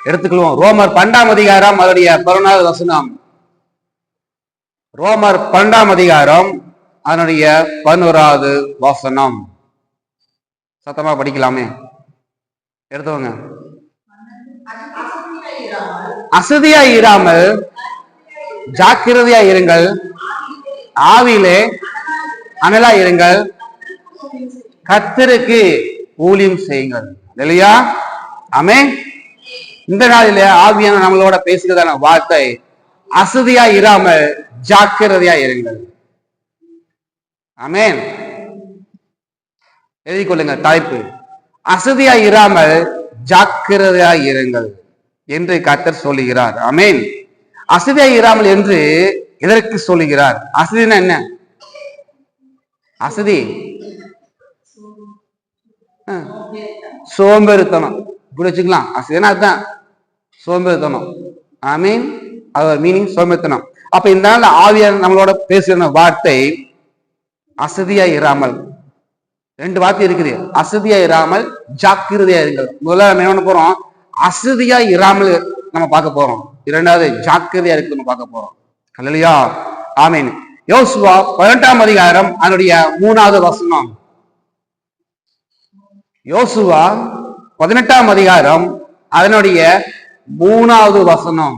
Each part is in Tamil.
எடுத்துக்கொள்வோம். ரோமர் 12ஆம் அதிகாரம் அதனுடைய 11வது வசனம். ரோமர் 12ஆம் அதிகாரம் அதனுடைய 11வது வசனம். சத்தமா படிக்கலாமே, எடுத்துவங்க. அசதியா இராமல் ஜாக்கிரதையா இருங்கள், ஆவியிலே அனலா இருங்கள், கர்த்தருக்கு ஊழியம் செய்யுங்கள். இல்லையா? ஆமென். இந்த நாளில ஆவியான நம்மளோட பேசுகிறதான வார்த்தை, அசதியா இராமல் ஜாக்கிரதையா இருங்கள். ஆமென். எழுதிக் கொள்ளுங்க தலைப்பு, அசதியா இராமல் ஜாக்கிரதையா இருங்கள் என்று கர்த்தர் சொல்லுகிறார். ஆமென். அசதியா இராமல் என்று எதற்கு சொல்லுகிறார்? அசதினா என்ன? அசதி சோம்பேறித்தனம், இப்படி வச்சுக்கலாம். அசதினா அதுதான், சோம்பேறித்தனம். ஆமீன். அது மீனிங் சோம்பேறித்தனம். அப்ப இந்த நாள் ஆவியார் நம்மளோட பேசுகிற வார்த்தை அசதியா இராமல். ரெண்டு வார்த்தை இருக்குது, அசதியா இராமல் ஜாக்கிரதையா இருங்கள். முதல்ல நம்ம என்ன போறோம்? அசதியா இராமல் நம்ம பார்க்க போறோம். இரண்டாவது ஜாக்கிரதையா இருக்கு நம்ம பார்க்க போறோம். அல்லேலூயா. ஆமீன். யோசுவா 18ஆம் அதிகாரம் அதனுடைய 3வது வசனம். யோசுவா 18ஆம் அதிகாரம் அதனுடைய 3வது வசனம்.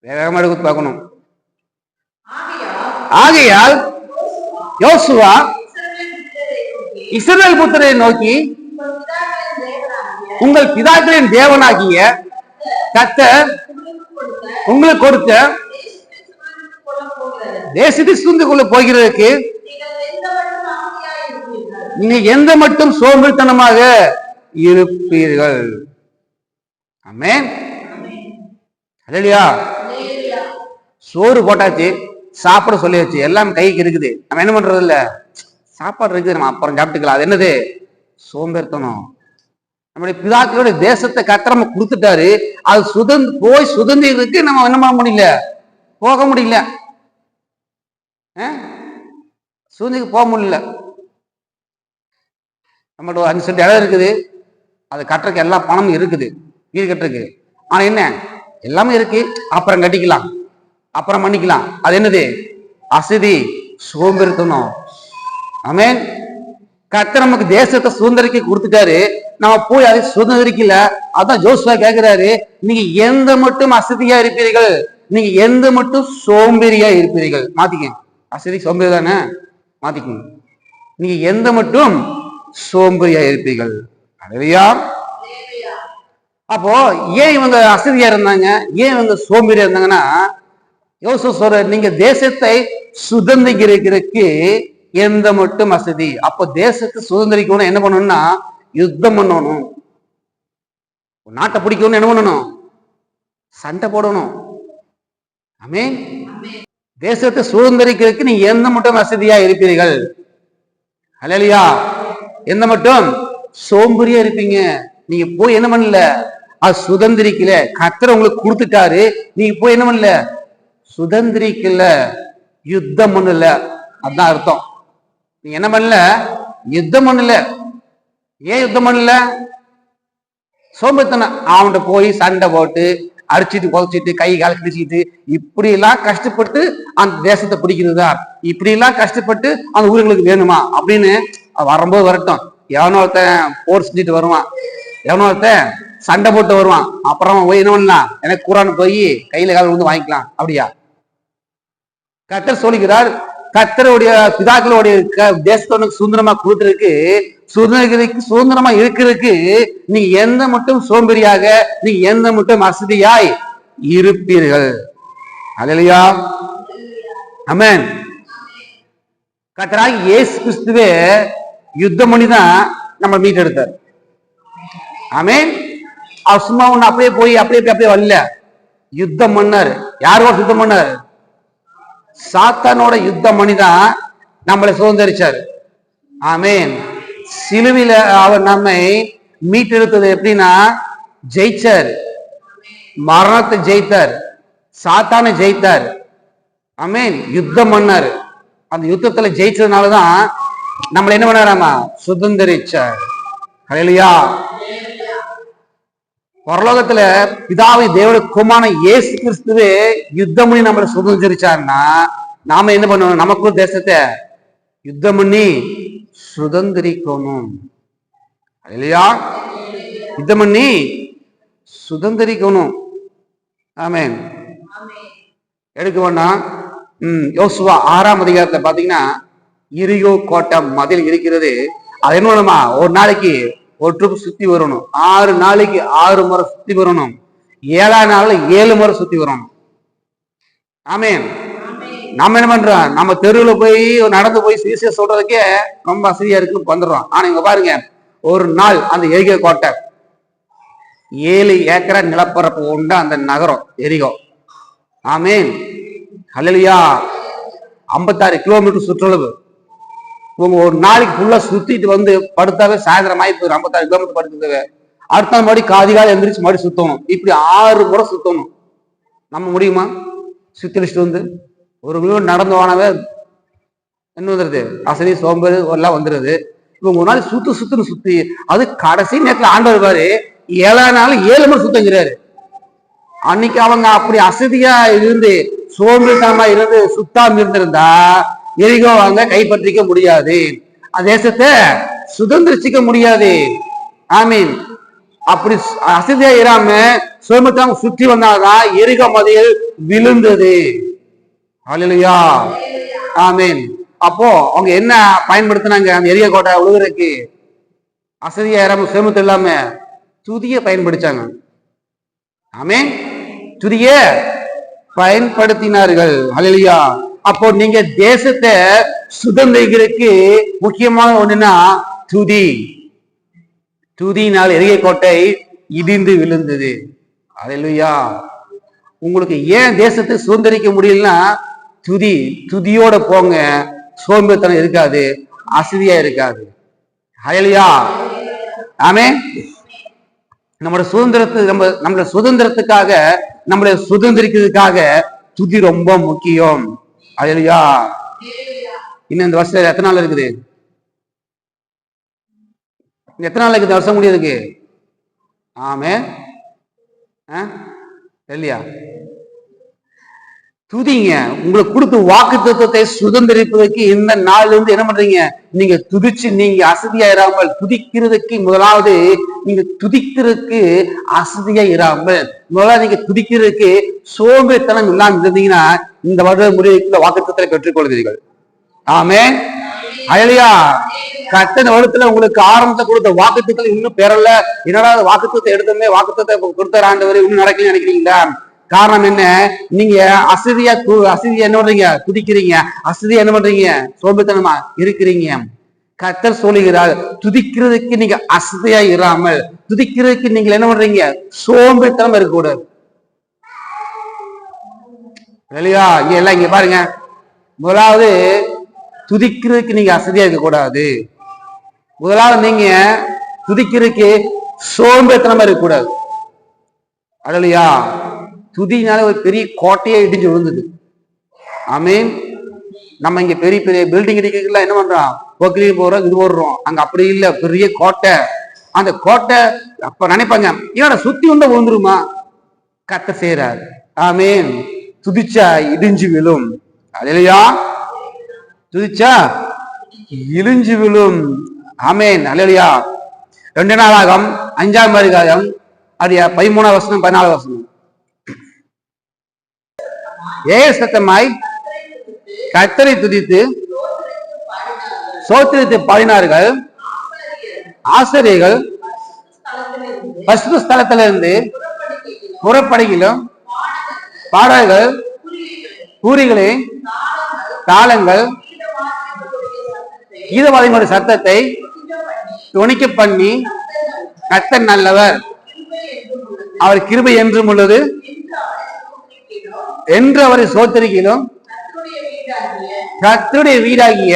வேகமா எடுத்து பார்க்கணும். ஆகையால் யோசுவா இஸ்ரவேல் புத்திரரை நோக்கி, உங்கள் பிதாக்களின் தேவனாகிய கர்த்தர் உங்களுக்கு கொடுத்த தேசத்தை சுந்து கொள்ள போகிறதுக்கு நீங்க எந்த மட்டும் சோம்பேறித்தனமாக இருப்பீர்கள். ஆமென். அல்லேலூயா. சோறு போட்டாச்சு, சாப்பிட சொல்லியாச்சு, எல்லாம் கைக்கு இருக்குது, நம்ம என்ன பண்றது? இல்ல, சாப்பாடு இருக்குது, நம்ம அப்புறம் சாப்பிட்டுக்கலாம். அது என்னது? சோம்பேறித்தனம். நம்முடைய பிதாக்களுடைய தேசத்தை கர்த்தர் நம்ம கொடுத்துட்டாரு, அது போய் சுதந்திரத்துக்கு நம்ம என்ன பண்ண முடியல, போக முடியல, சுதந்திரத்துக்கு போக முடியல. நம்மளோட 5 சென்ட் இடம் இருக்குது, அது கட்டுறதுக்கு எல்லா பணமும் இருக்குது, வீடு கட்டுறதுக்கு. ஆனா என்ன, எல்லாமே இருக்கு, அப்புறம் கட்டிக்கலாம், அப்புறம் பண்ணிக்கலாம். அது என்னது? அசதி, சோம்பேறித்தனம். ஆமென். கர்த்தர் நமக்கு தேசத்தை சுதந்திரிக்க கொடுத்துட்டாரு, நம்ம போய் அதை சுதந்திரிக்கல. அதான் ஜோசுவா கேட்கிறாரு, நீங்க எந்த மட்டும் அசதியா இருப்பீர்கள், நீங்க எந்த மட்டும் சோம்பேறியா இருப்பீர்கள். மாத்திக்க, அசதி சோம்பேறி தானே, மாத்திக்கங்க. நீங்க எந்த மட்டும் சோம்பேறியா இருப்பீர்கள். அல்லேலூயா. அப்போ ஏன் இவங்க அசதியா இருந்தாங்க, ஏன் இவங்க சோம்பேறியா இருந்தாங்கன்னா, யோசுவா சொல்ற, நீங்க தேசத்தை சுதந்திரிக்கிறதுக்கு எந்த மட்டும் அசதி. அப்போ தேசத்தை சுதந்திரிக்கணும் என்ன பண்ணணும்னா, யுத்தம் பண்ணணும். நாட்டை பிடிக்கணும் என்ன பண்ணணும்? சண்டை போடணும். ஆமென். தேசத்தை சுதந்திரிக்கிறதுக்கு நீங்க எந்த மட்டும் வசதியா இருப்பீர்கள். அல்லேலூயா. எந்த மட்டும் சோம்பேறியா இருப்பீங்க. நீங்க போய் என்ன பண்ணல, அது சுதந்திரிக்கல. கர்த்தர் உங்களுக்கு கொடுத்துட்டாரு, நீங்க போய் என்ன பண்ணல, சுதந்திரிக்கல, யுத்தம் பண்ணல. அதுதான் அர்த்தம். நீங்க என்ன பண்ணல, யுத்தம் பண்ணல. ஏன் யுத்தம் பண்ணல? சோம்பேறித்தனம். அவன்கிட்ட போய் சண்டை போட்டு அடிச்சுட்டு புதைச்சிட்டு கை கால் கிழிச்சிட்டு இப்படி எல்லாம் கஷ்டப்பட்டு அந்த தேசத்தை பிடிக்கிறதா, இப்படி எல்லாம் கஷ்டப்பட்டு அந்த ஊர்களுக்கு வேணுமா அப்படின்னு வரும்போது வரட்டும். எவனோ ஒருத்தன் போர் செஞ்சுட்டு வருவான், எவனோ ஒருத்தன் சண்டை போட்டு வருவான், அப்புறம் போய் என்ன பண்ணலாம், எனக்கு கூறான்னு போய் கையில கால வந்து வாங்கிக்கலாம். அப்படியா? கர்த்தர் சொல்லுகிறார், கர்த்தருடைய பிதாக்களுடைய தேசத்தை சுதந்திரமா கொடுத்துருக்கு, சுதந்திரமா இருக்கிறதுக்கு நீ எந்த மட்டும் சோம்பேறியாக, நீ எந்த மட்டும் அசதியாய் இருப்பீர்கள். அல்லேலூயா. ஆமென். கர்த்தராகிய இயேசு கிறிஸ்துவே யுத்தம் பண்ணி தான் நம்ம மீட்டெடுத்தார். ஆமென். அவர் சும்மா ஒண்ணு அப்படியே போய் அப்படியே வரல, யுத்தம் பண்ணார். யாரோட யுத்தம் பண்ணார்? சாத்தானோட யுத்தம் பண்ணிதான் நம்மளை சுதந்திரிச்சார். ஆமென். சிலுவையில அவர் நம்மை மீட்டெடுத்தது எப்படின்னா, ஜெயிச்சார், மரணத்தை ஜெயித்தார், சாத்தானை ஜெயித்தார். ஆமென். யுத்தம் பண்ணார். அந்த யுத்தத்துல ஜெயிச்சதுனாலதான் நம்மள என்ன பண்ணாராமா? சுதந்திரிச்சார். ஹல்லேலூயா. பரலோகத்துல பிதாவை தேவனுடைய குமாரன் இயேசு கிறிஸ்துவே யுத்தம் பண்ணி நம்மளை சுதந்திரிச்சார்னா நாம என்ன பண்ணணும்? நமக்கும் தேசத்தை யுத்தம் பண்ணி சுதந்திரிக்கணும். இல்லையா? யுத்தம் பண்ணி சுதந்திரிக்கணும். ஆமென். எடுக்க வேண்டாம். யோசுவா 6ஆம் அதிகாரத்துல பாத்தீங்கன்னா எரிகோ கோட்டை மதில் இருக்கிறது. அது என்ன பண்ணுமா? ஒரு நாளைக்கு ஒரு ட்ரிப் சுத்தி வரணும். 6 நாளைக்கு 6 முறை சுத்தி வரணும். 7ஆம் நாள்ல 7 முறை சுத்தி வரணும். ஆமென். நம்ம என்ன பண்றோம்? நம்ம தெருவுல போய் நடந்து போய் சிசிய சொல்றதுக்கே ரொம்ப வசதியா இருக்குன்னு வந்துடுறோம். ஆனா இங்க பாருங்க, ஒரு நாள் அந்த எரிகோ கோட்டை 7 ஏக்கரா நிலப்பரப்பு உண்டு அந்த நகரம் எரிகோ. ஆமென். ஹல்லேலூயா. 56 கிலோமீட்டர் சுற்றளவு. உங்க ஒரு நாளைக்கு ஃபுல்லா சுத்திட்டு வந்து படுத்தாவே சாயந்தரம் ஆகி போயிடும். 56 கிலோமீட்டர் படுத்துக்கவே அடுத்த நாள் மறுபடி காதிகால எந்திரிச்சு மறுபடி சுத்தணும். இப்படி 6 முறை சுத்தணும். நம்ம முடியுமா? சுத்திட்டு வந்து ஒரு கிலோமீட்டர் நடந்து போனாவே என்ன வந்துருது? அசதி சோம்பேறி எல்லாம் வந்துருது. இவங்க ஒரு நாள் சுத்துன்னு சுத்தி அது கடைசி நேரத்துல ஆண்டவர் பாரு 7ஆம் நாள் 7 முறை சுத்தங்கிறாரு. அன்னைக்கு அவங்க அப்படி அசதியா இருந்து சோம்பேறித்தனமா இருந்து சுத்தாம இருந்திருந்தா எரிகோ அவங்க கைப்பற்றிக்க முடியாது. தேசத்தை சுதந்திரிச்சிக்க முடியாது. ஆமீன். அப்படி அசதியா இராம சோம்பேறித்தனம் சுற்றி வந்தாதான் எரிகோ மதில் விழுந்தது. ஹல்லேலூயா. ஆமீன். அப்போ அவங்க என்ன பயன்படுத்தினாங்க? அந்த எரிகோ கோட்டை விழுகிறதுக்கு அசதியா இராம சோம்பேறித்தனம் இல்லாம துதிய பயன்படுத்தாங்க. ஆமீன். துதிய பயன்படுத்தினார்கள். ஹல்லேலூயா. அப்போ நீங்க தேசத்தை சுதந்திரிக்கிறதுக்கு முக்கியமான ஒண்ணுன்னா துதி. துதியினால் எரிகோ கோட்டை இடிந்து விழுந்தது. ஹல்லேலூயா. உங்களுக்கு ஏன் தேசத்தை சுதந்திரிக்க முடியலன்னா துதியோட போங்க. சோம்பேறித்தனம் இருக்காது, அசதியா இருக்காது. ஹல்லேலூயா. ஆமென். நம்மளோட சுதந்திரத்துக்காக நம்மளை சுதந்திரிக்கிறதுக்காக துதி ரொம்ப முக்கியம். ஹல்லேலூயா. இன்னும் இந்த வருஷம் எத்தனை நாள் இருக்குது? எத்தனை நாள் இருக்குது வருஷம் முடியறதுக்கு? ஆமென். இல்லையா? துதிங்க. உங்களுக்கு கொடுத்த வாக்கு தத்துவத்தை சுதந்திரிப்பதற்கு இந்த நாள்ல இருந்து என்ன பண்றீங்க? நீங்க துதிச்சு நீங்க அசதியா இராமல் துதிக்கிறதுக்கு முதலாவது நீங்க துதிக்கிறதுக்கு அசதியா இராமல் முதலாவது நீங்க துதிக்கிறதுக்கு சோம்பேறித்தனம் இல்லாம இருந்தீங்கன்னா இந்த வருட முடிவுக்குள்ள வாக்கு தத்துவத்தை பெற்றுக்கொள்வீர்கள். ஆமென். ஹல்லேலூயா. கர்த்தர் வருடத்துல உங்களுக்கு ஆரம்பத்தை கொடுத்த வாக்கு தத்துவத்தை இன்னும் பெறல. என்னடா வாக்கு தத்துவத்தை எடுத்தோமே, வாக்கு தத்துவத்தை கொடுத்த ஆண்டவர் இன்னும் நடக்கலன்னு நினைக்கிறீங்களா? காரணம் என்ன? நீங்க அசதியா என்ன பண்றீங்க? துதிக்கிறீங்க. அசதியா என்ன பண்றீங்க? சோம்பேறித்தனமா இருக்கிறீங்க. கர்த்தர் சொல்லுகிறார், துதிக்கிறதுக்கு நீங்க அசதியா இராமல் துதிக்கிறதுக்கு நீங்க என்ன பண்றீங்க? சோம்பேறித்தனம் இருக்கக்கூடாது. இல்லையா? இங்க எல்லாம் இங்க பாருங்க. முதலாவது துதிக்கிறதுக்கு நீங்க அசதியா இருக்க கூடாது. முதலாவது நீங்க துதிக்கிறதுக்கு சோம்பேறித்தனமா இருக்கக்கூடாது. அல்லையா? துதினால ஒரு பெரிய கோட்டையை இடிஞ்சு விழுந்தது. ஆமீன். நம்ம இங்க பெரிய பெரிய பில்டிங் இடிக்கலாம் என்ன பண்றோம்? போக்கிலையும் போறோம், இது போடுறோம். அங்க அப்படி இல்லை, பெரிய கோட்டை. அந்த கோட்டை அப்ப நினைப்பாங்க, ஏன்னா சுத்தி வந்தா விழுந்துருமா? கர்த்தர் செய்றார். ஆமீன். துதிச்சா இடிஞ்சு விழும். அல்லேலூயா. துதிச்சா இடிஞ்சு விழும். ஆமீன். அல்லேலூயா. 2 நாளாகம் 5ஆம் அதிகாரம் 13ஆம் வசனம் 14ஆம் வசனம். சத்தமாய் கர்த்தரை துதித்து சோத்திரத்தை பாடினார்கள். ஆசிரியர்கள் பரிசுத்த ஸ்தலத்திலிருந்து புறப்படுகிலும் பாடல்கள், பூரிகளே, தாளங்கள், கீதவாதிகளுடைய சத்தத்தை துணிக்க பண்ணி கர்த்தர் நல்லவர், அவர் கிருபை என்றும் உள்ளது என்று அவரை சோத்தரிக்கிலும் கர்த்தருடைய வீடாகிய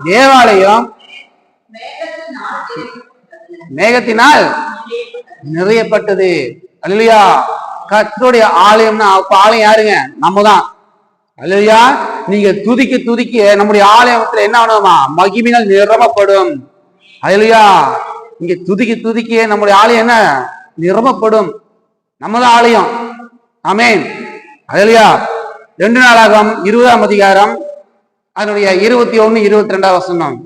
தேவாலயம் மேகத்தினால் நிறையப்பட்டது. அல்லேலூயா. கர்த்தருடைய ஆலயம்னா அப்ப ஆலயம் யாருங்க? நம்ம தான். அல்லேலூயா. நீங்க துதிக்க துதிக்க நம்முடைய ஆலயத்துல என்ன ஆகுமா? மகிமையினால் நிரம்பப்படும். ஹல்லேலூயா. இங்க துதிக்க துதிக்க நம்முடைய ஆலயம் என்ன? நிரம்பப்படும். நம்மதான் ஆலயம். ஆமென். ஹல்லேலூயா. 2 நாளாகமம் 20ஆம் அதிகாரம் அதனுடைய 21, 22 வசனம்.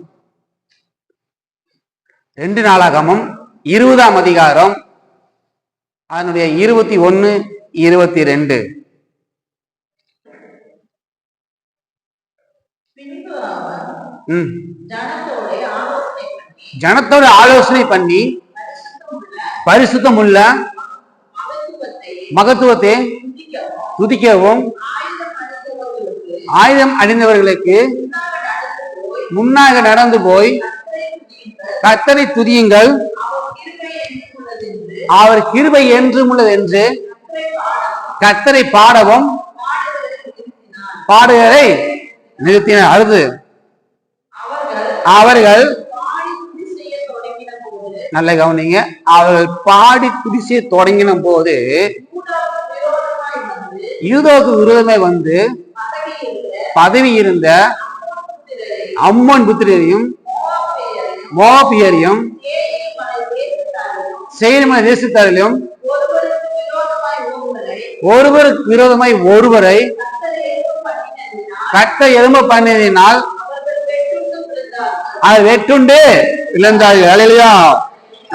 2 நாளாகமம் 20ஆம் அதிகாரம் அதனுடைய 21, 22. ஜனத்தோட ஆலோசனை பண்ணி பரிசுத்தம் உள்ள மகத்துவத்தை துதிக்கவும் ஆயுதம் அணிந்தவர்களுக்கு முன்னாக நடந்து போய் கர்த்தரை துதியுங்கள், அவர் கிருபை என்றும் உள்ளது என்று கர்த்தரை பாடவும் பாடுகளை நிறுத்தினார். அடுத்து அவர்கள் நல்ல கவனிங்க, அவர்கள் பாடி துதி செய்ய தொடங்கின போது யூதாவுக்கு விரோதமே வந்து பதவி இருந்த அம்மோன் புத்திரரையும் மோவாபியரையும் சேயீர் தேசத்தாரிலும் ஒருவருக்கு விரோதமாய் ஒருவரை கட்ட எலும்ப பண்ணினால் அதை வெட்டுண்டு இழந்தார்கள். ஹல்லேலூயா.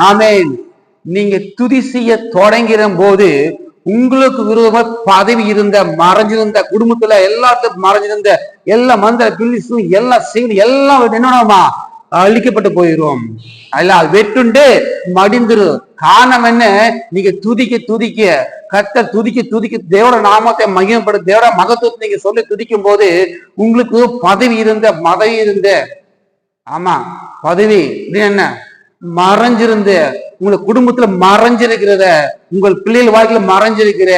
ஆமென். நீங்க துதி செய்ய தொடங்கிற போது உங்களுக்கு விரோதமா பதவி இருந்த மறைஞ்சிருந்த குடும்பத்துல எல்லாத்துக்கும் மறைஞ்சிருந்த எல்லா மந்திர பில்லிசும் எல்லா செயல் எல்லாம் என்னமா அழிக்கப்பட்டு போயிரும். அல்ல வெட்டுண்டு மடிந்துரு. காரணம் என்ன? நீங்க துதிக்க துதிக்க கர்த்தர் துதிக்க துதிக்க தேவட நாமத்தை மகிமைப்படும் தேவட மகத்துவத்தை நீங்க சொல்லி துதிக்கும் போது உங்களுக்கு பதவி இருந்த ஆமா பதவி என்ன மறைஞ்சிருந்த உங்க குடும்பத்துல மறைஞ்சிருக்கிறத, உங்கள் பிள்ளைகள் வாழ்க்கையில மறைஞ்சிருக்கிற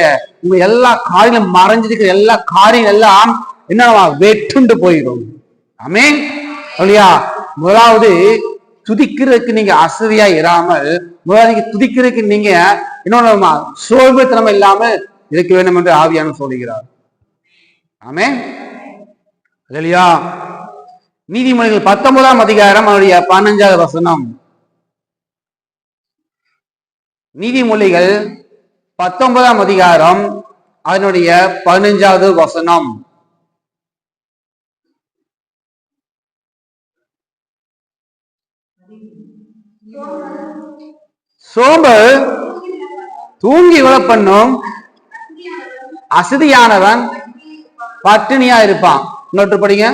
உங்க எல்லா காரியம் மறைஞ்சிருக்கிற எல்லா காரியம் எல்லாம் என்ன வெட்டுண்டு போயிடும். ஆமென். இல்லையா? முதலாவது துதிக்கிறதுக்கு நீங்க அசதியா இராமல் முதலாவது நீங்க துதிக்கிறதுக்கு நீங்க என்ன சோர்வுத்தனம் இல்லாமல் இருக்க வேண்டும் என்று ஆவியான சொல்லுகிறார். ஆமென். இல்லையா? நீதிமொழிகள் 19ஆம் அதிகாரம் அவருடைய 15வது வசனம். நீதிமொழிகள் 19ஆம் அதிகாரம் அதனுடைய 15வது வசனம். சோம்பல் தூங்கி விழப்பண்ணும், அசதியானவன் பட்டினியா இருப்பான். இன்னொரு படிங்க.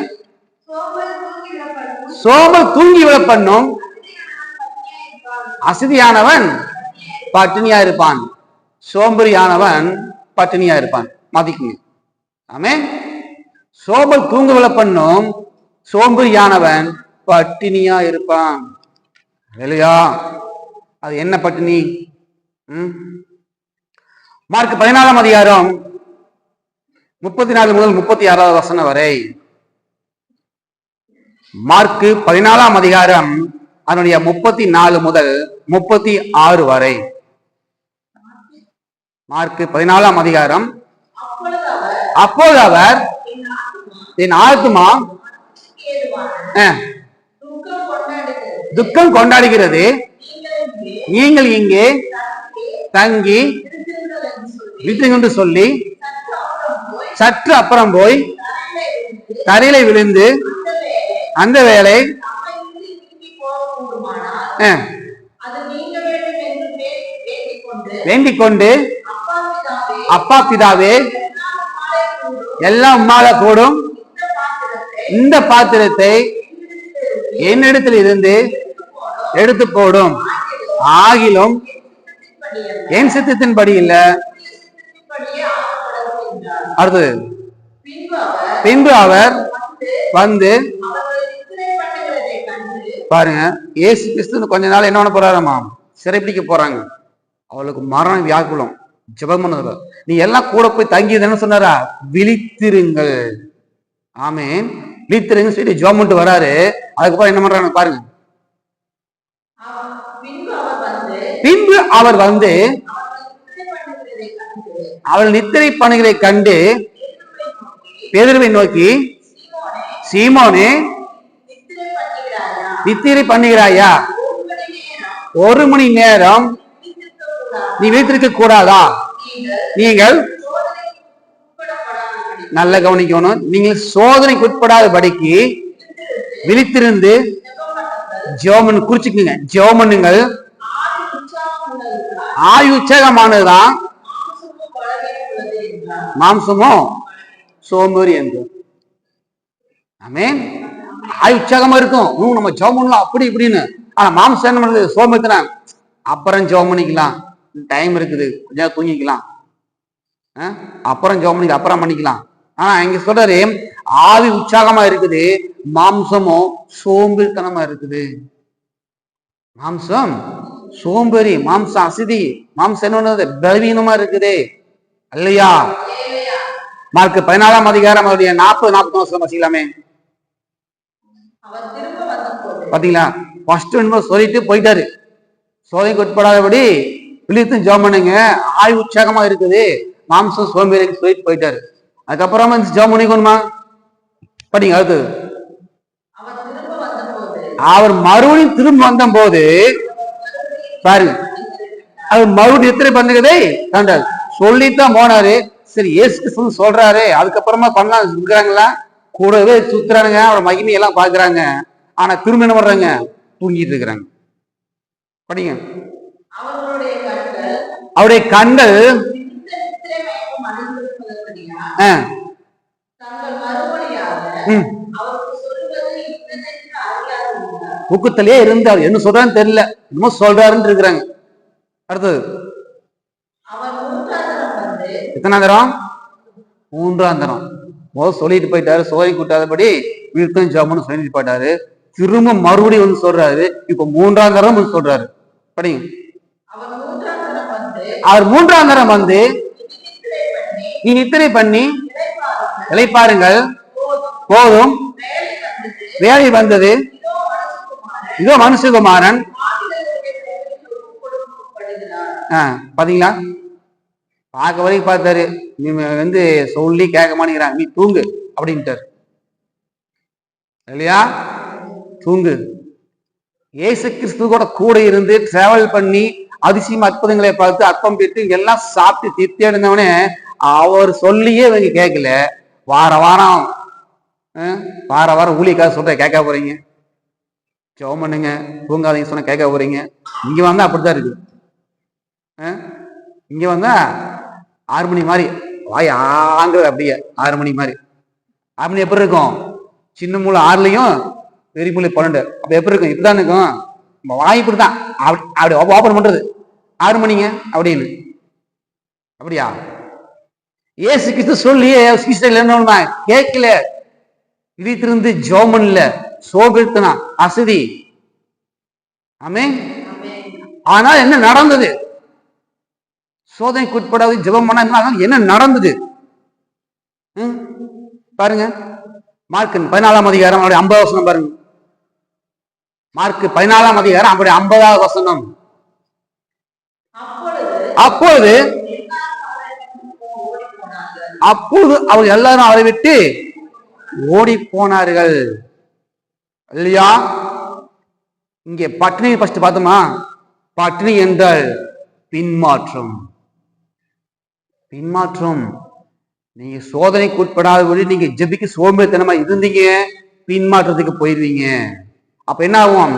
சோம்பல் தூங்கி விழப்பண்ணும், அசதியானவன் பட்டினியா இருப்பான். சோம்பரியானவன் பட்டினியா இருப்பான். மதிக்குங்க. ஆமென். சோம்பல் தூங்க விழப்பண்ணும், சோம்பரியானவன் பட்டினியா இருப்பான். இல்லையா? அது என்ன பட்டினி? மார்க் 14ஆம் அதிகாரம் 34 முதல் 36வது வசனம் வரை. மார்க் 14ஆம் அதிகாரம் அதனுடைய 34 முதல் 36 வரை. மார்க் 14ஆம் அதிகாரம். அப்போது அவர் என் ஆத்துமா துக்கம் கொண்டாடுகிறது, நீங்கள் இங்கே தங்கி விட்டுங்க சொல்லி சற்று அப்புறம் போய் தரையில விழுந்து அந்த வேலை வேண்டிக் கொண்டு அப்பா பிதாவே எல்லாம் உம்மால கூடும் இந்த பாத்திரத்தை என்னிடத்தில் இருந்து எடுத்து போடும், ஆகிலும் என் சித்தத்தின்படி இல்ல. அடுத்தது பின்பு அவர் வந்து பாருங்க, இயேசு கிறிஸ்து கொஞ்ச நாள் என்ன பண்ண போறாராமா? சிறைப்பிடிக்க போறாங்க. அவளுக்கு மரண வியாக்குலம். ஜெபம் பண்ண நீ எல்லாம் கூட போய் தங்கி என்ன சொன்னாரா? விழித்திருங்கள். ஆமென். விழித்திருங்க சொல்லி ஜெபம் பண்ணிட்டு வராரு. அதுக்கப்புறம் என்ன பண்றாங்க பாருங்க. பின்பு அவர் வந்து அவள் நித்திரை பண்ணுகிறதை கண்டு பேதுருவை நோக்கி சீமோனே, நித்திரை பண்ணுகிறாயா? 1 மணி நேரம் நீ வீட்டிற்கு கூடாதா? நீங்கள் நல்ல கவனிக்கணும். நீங்கள் சோதனைக்கு உட்படாதபடிக்கு விழித்திருந்து ஜெபம் குறிச்சுக்குங்க. ஜெபம் பண்ணுங்கள். ஆயு உற்சாகமானதுதான், மாம்சமோ சோம்பேறி என்று. ஆமென். ஆயு உற்சாகமா இருக்கும், நம்ம ஜெபம் பண்ணலாம் அப்படி இப்படின்னு. ஆனா மாம்சம் என்ன பண்ணுது? சோம்பேறித்தனம். அப்புறம் ஜெபம் பண்ணிக்கலாம், டைம் இருக்குது, கொஞ்சம் தூங்கிக்கலாம், அப்புறம் ஜெபம் பண்ணி அப்புறம் பண்ணிக்கலாம். ஆனா இங்க சொல்றாரு, ஆவி உற்சாகமா இருக்குது, மாம்சமும் சோம்பேறித்தனமா இருக்குது. மாம்சம் சோம்பேறி, மாம்சம் அசதி, மாம்சம் என்ன பலவீனமா இருக்குது இல்லையா? மார்க் 14ஆம் அதிகாரம் 40-41 வச்சுக்கலாமே. பாத்தீங்களா? ஃபர்ஸ்ட் சொல்லிட்டு போயிட்டாரு, சோதனைக்கு உட்படாதபடி விழித்து ஜெபம் பண்ணுங்க, ஆய்வு உற்சாகமா இருக்குது, மாம்சம் சோம்பேறி சொல்லிட்டு போயிட்டாரு. அதுக்கப்புறமா ஜெபம் பண்ணிக்கணுமா? படிங்க. அடுத்து அவர் மறுபடியும் திரும்ப வந்த போது பாருங்க, அவர் மறுபடியும் எத்தனை பண்ணுறதை கண்டார். சொல்லித்தான் போனாரு. சரி, இயேசு கிறிஸ்து சொல்றாரு, அதுக்கப்புறமா பண்ணலாம் இருக்கிறாங்களா? கூடவே சுத்துறானுங்க, அவரோட மகிமையெல்லாம் பாக்குறாங்க. ஆனா திரும்ப என்ன பண்றாங்க? தூங்கிட்டு இருக்கிறாங்க. படிங்க. அவருடைய கண்கள் தூக்கத்திலே இருந்தார், என்ன சொல்றான்னு தெரியல, என்னமோ சொல்றாருன்னு இருக்கிறாங்க. அடுத்தது எத்தனாம் தரம்? 3ஆம் தரம். முதல் சொல்லிட்டு போயிட்டாரு, சோதனை கூட்டாதபடி வீழ்த்தும் ஜெபம்னு சொல்லிட்டு போயிட்டாரு. திரும்ப மறுபடியும் வந்து சொல்றாரு, இப்ப 3ஆம் தரம் சொல்றாரு. படிங்க. அவர் 3ஆம் தரம் வந்து, நீ நித்திரை பண்ணி இளைப்பாருங்கள், போதும், வேலை வந்தது, இதோ மனுஷகுமாரன். பாத்தீங்களா? பார்க்க வரைக்கும் பார்த்தாரு, நீ வந்து சொல்லி கேட்க மாட்டேங்கிறாங்க, நீ தூங்கு அப்படின்ட்டாரு இல்லையா? தூங்கு. இயேசு கிறிஸ்து கூட இருந்து டிராவல் பண்ணி அதிசயம் அற்புதங்களை பார்த்து அற்பம் பெற்று எல்லாம் சாப்பிட்டு திருப்தி அடைந்தவனே, அவர் சொல்லியே இவங்க கேட்கல. வார வாரம் ஊழியக்காக சொல்ற கேட்க போறீங்க, ஜெபம் பண்ணுங்க, தூங்காதீங்க சொன்ன கேட்க போறீங்க. இங்க வந்தா அப்படித்தான் இருக்கு. இங்க வந்தா 6 மணி மாதிரி வாய் ஆங்கிறது, அப்படியே 6 மணி மாதிரி. 6 மணி எப்படி இருக்கும்? சின்ன மூளை 6லையும் பெரிய மூளை 12. அப்ப எப்படி இருக்கும்? இப்படிதான் இருக்கும். வாய் இப்படிதான் அப்படி ஓபன் பண்றது 6 மணிங்க அப்படின்னு. அப்படியா? ஏசு கிறிஸ்து சொல்லி என்ன கேட்கல, விழித்திருந்து ஜெபம் இல்ல, சோபித்தனா அசதி. ஆமென். ஆனால் என்ன நடந்தது? சோதனைக்கு உட்படாது ஜெபம் பண்ணா என்ன நடந்தது பாருங்க. மார்க் 14ஆம் அதிகாரம் 50 வசனம் பாருங்க. மார்க் 14ஆம் அதிகாரம் 50வது வசனம். அப்பொழுது அவர் எல்லாரும் அவரை விட்டு ஓடி போனார்கள் இல்லையா? இங்கே பட்டினி ஃபர்ஸ்ட் பார்த்தோமா? பட்டினி என்றால் பின்மாற்றம். பின்மாற்றம். நீங்க சோதனைக்கு உட்படாதபடி நீங்க ஜெபிக்க சோம்பேறித்தனமா இருந்தீங்க, பின்மாற்றத்துக்கு போயிருவீங்க. அப்ப என்ன ஆகும்?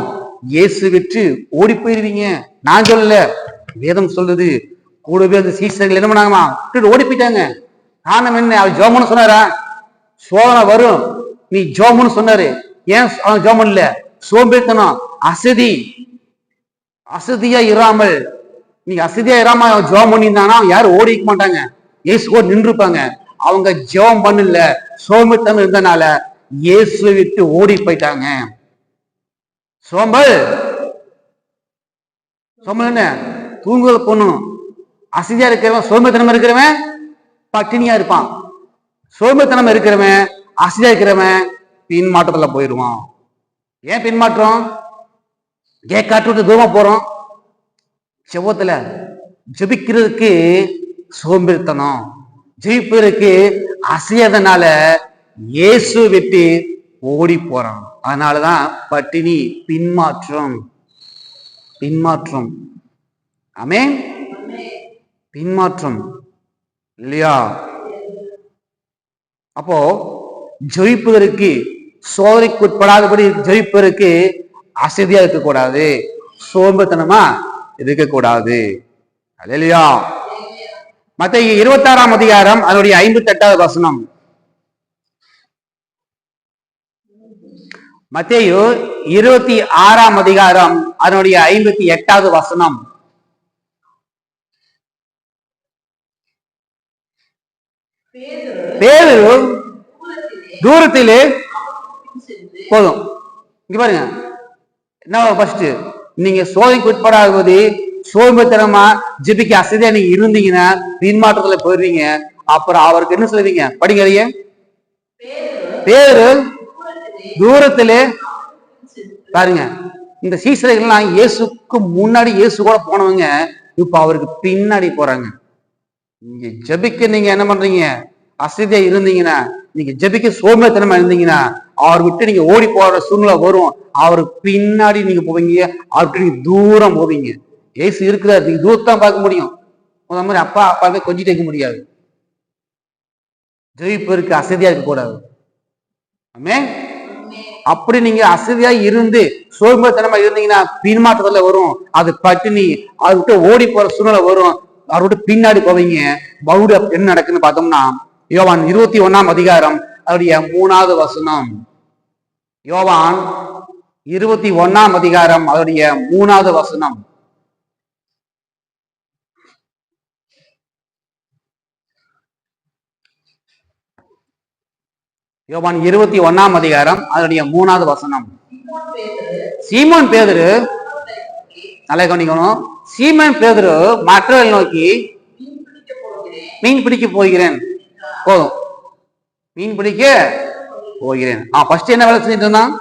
இயேசு விட்டு ஓடி போயிருவீங்க. நான் சொல்லல, வேதம் சொல்லுது. கூடவே அந்த சீசர்கள் என்ன பண்ணாங்கம்மா? ஓடி போயிட்டாங்க. காரணம் என்ன? அவர் ஜெபம்னு சொன்னாரா? சோதனை வரும், நீ ஜெபம்னு சொன்னாரு. ஏன் அவன் ஜெபம் இல்ல? சோம்பேறித்தனம், அசதியா இராமல். நீங்க அசதியா இராம ஜெபம் பண்ணியிருந்தாங்கன்னா யாரும் ஓடிக்க மாட்டாங்க, இயேசு நின்றுப்பாங்க. அவங்க ஜெபம் பண்ணல, சோம்பேறித்தனம் இருந்தனால இயேசு விட்டு ஓடி போயிட்டாங்க. சோம்பல் என்ன? தூங்குவது போடணும். அசதியா இருக்கிறவன், சோம்பேறித்தனம் இருக்கிறவன் பட்டினியா இருப்பான். சோம்பேறித்தனம் இருக்கிறவன், அசதியா இருக்கிறவன் பின்மாற்றத்துல போயிடுவான். ஏன் பின்மாற்றம்? காட்டு விட்டு தூரமா போறோம். செவ்வத்துல ஜெபிக்கிறதுக்கு சோம்பேறித்தனம், ஜெயிப்பதற்கு அசையாதனால இயேசு விட்டு ஓடி போறான். அதனாலதான் பட்டினி, பின்மாற்றம். பின்மாற்றம். ஆமென். பின்மாற்றம் இல்லையா? அப்போ ஜெயிப்பதற்கு, சோதனைக்கு உட்படாதபடி ஜெயிப்பதற்கு அசதியா இருக்கக்கூடாது, சோம்பேத்தனமா இருக்கக்கூடாது. அல்லேலூயா. மத்தேயு 26ஆம் அதிகாரம் அதனுடைய 58வது வசனம். மத்தேயு 26ஆம் அதிகாரம் அதனுடைய 58வது வசனம். பேதுரு தூரத்திலே போதும். இங்க பாருங்க, என்ன ஃபர்ஸ்ட், நீங்க சோதனைக்கு உட்படாதபடி சோம்பேத்தனமா ஜெபிக்க அசதியா நீங்க இருந்தீங்கன்னா பின்மாற்றத்துல போயிருவீங்க. அப்புறம் அவருக்கு என்ன சொல்லுவீங்க? படிங்க. பேதுரு தூரத்திலே பாருங்க, இந்த சீசர்கள்லாம் இயேசுக்கு முன்னாடி இயேசு கூட போனவங்க இப்ப அவருக்கு பின்னாடி போறாங்க. நீங்க ஜெபிக்க நீங்க என்ன பண்றீங்க? அசதியா இருந்தீங்கன்னா, நீங்க ஜெபிக்க சோம்பேத்தனமா இருந்தீங்கன்னா அவர் விட்டு நீங்க ஓடி போற சூழ்நிலை வரும். அவருக்கு பின்னாடி நீங்க போவீங்க, அவர்கிட்ட நீங்க தூரம் போவீங்க. ஏசு இருக்கிறார், நீங்க தூரத்தான் பார்க்க முடியும். அந்த மாதிரி அப்பா அப்பாவே கொஞ்சிட்டு இருக்க முடியாது. ஜெயிப்பதற்கு அசதியா இருக்க கூடாது. ஆமென். அப்படி நீங்க அசதியா இருந்து சோம்பேத்தனமா இருந்தீங்கன்னா பின்மாற்றத்துல வரும். அது பட்டினி, அது விட்டு ஓடி போற சூழ்நிலை வரும். அவர் விட்டு பின்னாடி போவீங்க. பவுட என்ன நடக்குன்னு பார்த்தோம்னா, யோவான் 21ஆம் அதிகாரம் அவருடைய 3வது வசனம். யோவான் 21ஆம் அதிகாரம் அவருடைய 3வது வசனம். யோவான் 21ஆம் அதிகாரம் அதனுடைய 3வது வசனம். சீமோன் பேதுரு, நல்லா கவனிக்கணும், சீமோன் பேதுரு மற்றவர்கள் நோக்கி மீன் பிடிக்க போகிறேன். போதும், மீன் பிடிக்க போகிறேன். ஃபர்ஸ்ட் என்ன வேலை செஞ்சுட்டு இருந்தான்?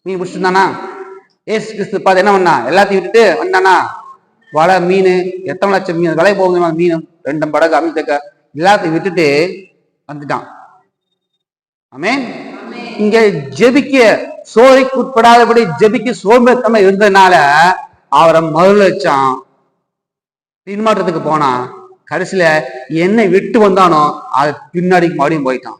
மீன் பிடிச்சிட்டு இருந்தானா? ஏசு கிறிஸ்து பார்த்து என்ன பண்ணா? எல்லாத்தையும் விட்டுட்டு வந்தானா? வலை, மீன், எத்தனை லட்சம் மீன் விலை போகுது, மீன் 2 படகு அமிழ்த்தக்க எல்லாத்தையும் விட்டுட்டு வந்துட்டான். ஆமென். இங்க ஜெபிக்க சோதனைக்கு உட்படாதபடி ஜெபிக்க சோம்பேத்தனமா இருந்ததுனால அவரை மறுதலிச்சான், பின்மாற்றத்துக்கு போனா. கடைசியில என்னை விட்டு வந்தானோ அது பின்னாடி மறுபடியும் போயிட்டான்.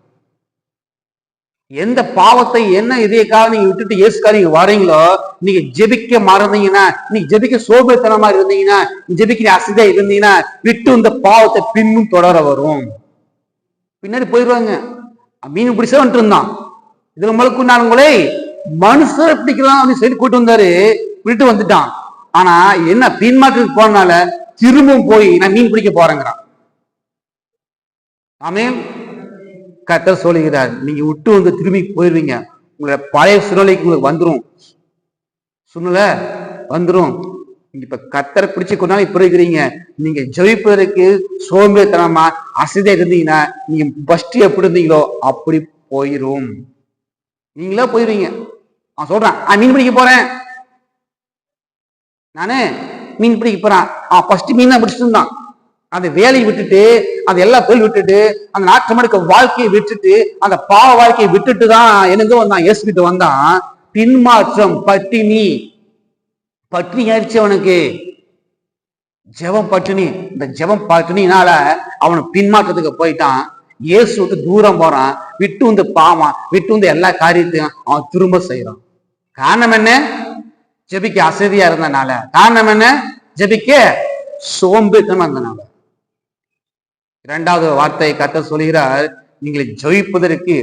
எந்த பாவத்தை என்ன இதையக்காக நீங்க விட்டுட்டு இயேசுக்காக நீங்க வரீங்களோ, நீங்க ஜெபிக்க மறந்தீங்கன்னா, நீங்க ஜெபிக்க சோம்பேத்தனமா இருந்தீங்கன்னா, ஜெபிக்க அசதியா இருந்தீங்கன்னா விட்டு இந்த பாவத்தை பின்னும் தொடர வரும். பின்னாடி போயிடுவாங்க. மீன் பிடிச்சா வந்துட்டு இருந்தான். இதுல மழுக்குண்டானங்களே மனுஷரை பிடிக்கலாம் அப்படின்னு சொல்லி கூட்டு வந்தாரு, விட்டு வந்துட்டான். ஆனா என்ன, பின்மாற்றத்துக்கு போனால திரும்பவும் போய் நான் மீன் பிடிக்க போறேங்கிறான். ஆமென். கர்த்தர் சொல்லுகிறார், நீங்க விட்டு வந்து திரும்பி போயிருவீங்க. உங்களோட பழைய சூழ்நிலைக்கு உங்களுக்கு வந்துரும், சூழ்நிலை வந்துரும். இப்ப கர்த்தரை பிடிச்சு கொண்டாலும் இப்ப இருக்கிறீங்க. நீங்க ஜெயிப்பதற்கு சோம்பேறித்தனமா அசதியா இருந்தீங்கன்னா நீங்க ஃபர்ஸ்ட் எப்படி இருந்தீங்களோ அப்படி போயிரும். நீங்களே போயிருவீங்க. அவன் சொல்றான், மீன் பிடிக்க போறேன், நானு மீன் பிடிக்க போறான். ஃபர்ஸ்ட் மீன் தான் பிடிச்சிட்டு இருந்தான். அந்த வேலையை விட்டுட்டு, அந்த எல்லா தொழில் விட்டுட்டு, அந்த நாட்டமடுக்க வாழ்க்கையை விட்டுட்டு, அந்த பாவ வாழ்க்கையை விட்டுட்டு தான் எனக்கு வந்தான், இயேசு கிட்ட வந்தான். பின்மாற்றம், பட்டினி, பட்டினி ஆயிடுச்சு அவனுக்கு. ஜெபம் பட்டினி. இந்த ஜெபம் பட்டினினால அவனை பின்மாற்றத்துக்கு போயிட்டான். இயேசு விட்டு தூரம் போறான். விட்டு வந்து பாவான், விட்டு வந்து எல்லா காரியத்தையும் அவன் திரும்ப செய்யறான். காரணம் என்ன? ஜெபிக்க அசதியா இருந்தனால. காரணம் என்ன? ஜெபிக்க சோம்பேறித்தனமா இருந்தனால. 2வது வார்த்தையை கர்த்தர் சொல்கிறார், நீங்களை ஜெயிப்பதற்கு,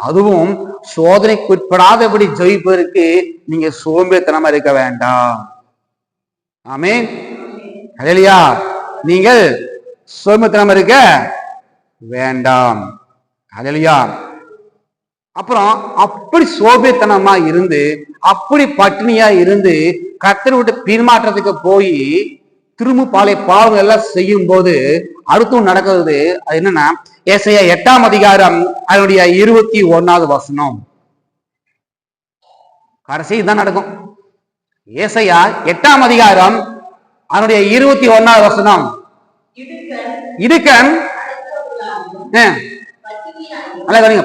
அதுவும் சோதனைக்கு உட்படாதபடி ஜெயிப்பதற்கு நீங்க சோம்பேறித்தனமா இருக்க வேண்டாம். ஆமென். ஹல்லேலூயா. நீங்கள் சோம்பேறித்தனமா இருக்க வேண்டாம். ஹல்லேலூயா. அப்புறம் அப்படி சோம்பேறித்தனமா இருந்து, அப்படி பட்டினியா இருந்து கர்த்தரை விட்டு பின்மாற்றத்துக்கு போய் திரும்ப பாலை பாவங்கள் எல்லாம் செய்யும் போது அடுத்தும் நடக்கிறது. அது என்னன்னா, ஏசாயா 8ஆம் அதிகாரம் அதனுடைய 21வது வசனம். கடைசி தான் நடக்கும். ஏசாயா 8ஆம் அதிகாரம் அதனுடைய 21வது வசனம். இடுக்கன்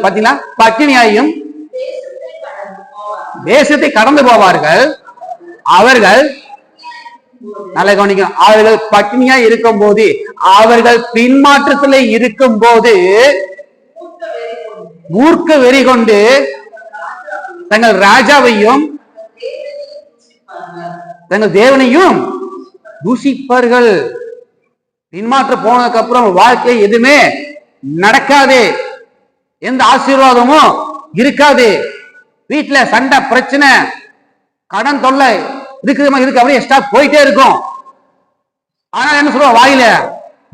பாத்தீங்களா, பட்டினியாயும் தேசத்தை கடந்து போவார்கள். அவர்கள் நல்ல கவனிக்கணும், அவர்கள் பட்டினியா இருக்கும் போது, அவர்கள் பின்மாற்றத்தில் இருக்கும் போது மூர்க்க வெறி கொண்டு தங்கள் ராஜாவையும் தங்கள் தேவனையும் தூஷிப்பார்கள். பின்மாற்ற போனதுக்கு அப்புறம் வாழ்க்கை எதுவுமே நடக்காது, எந்த ஆசீர்வாதமும் இருக்காது. வீட்டுல சண்டை பிரச்சனை கடன் தொல்லை இருக்கு, அப்படியே எக்ஸ்ட்ரா போயிட்டே இருக்கும். ஆனா என்ன சொல்லுவா வாயில,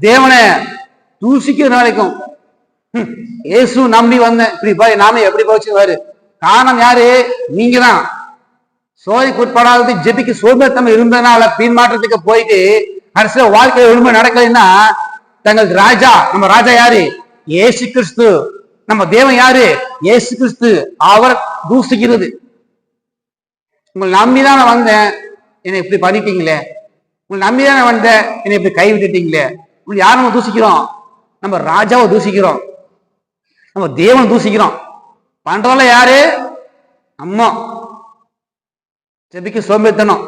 தேவனை தூசிக்கிற நாளைக்கும் இயேசு நம்பி வந்தேன், இப்படி போய் நாம எப்படி போச்சுவாரு. காரணம் யாரு? நீங்க தான். சோதனைக்கு உட்படாதது ஜெபிக்கு சோம்பேறித்தனம் இருந்ததுனால பின்மாற்றத்துக்கு போயிட்டு கடைசியில வாழ்க்கையில உண்மை நடக்கலைன்னா, தங்கள் ராஜா, நம்ம ராஜா யாரு? இயேசு கிறிஸ்து. நம்ம தேவன் யாரு? இயேசு கிறிஸ்து. அவர் தூசிக்கிறது. உங்களை நம்பிதான் நான் வந்தேன், என்னை இப்படி பண்ணிட்டீங்களே. உங்களை நம்பிதான் நான் வந்தேன், என்னை இப்படி கை விட்டுட்டீங்களே. உங்களை யார் நம்ம தூசிக்கிறோம்? நம்ம ராஜாவை தூசிக்கிறோம், நம்ம தேவன் தூசிக்கிறோம். பண்றதுல யாரு? அம்மா. ஜெபிக்க சோம்பேறித்தனம்,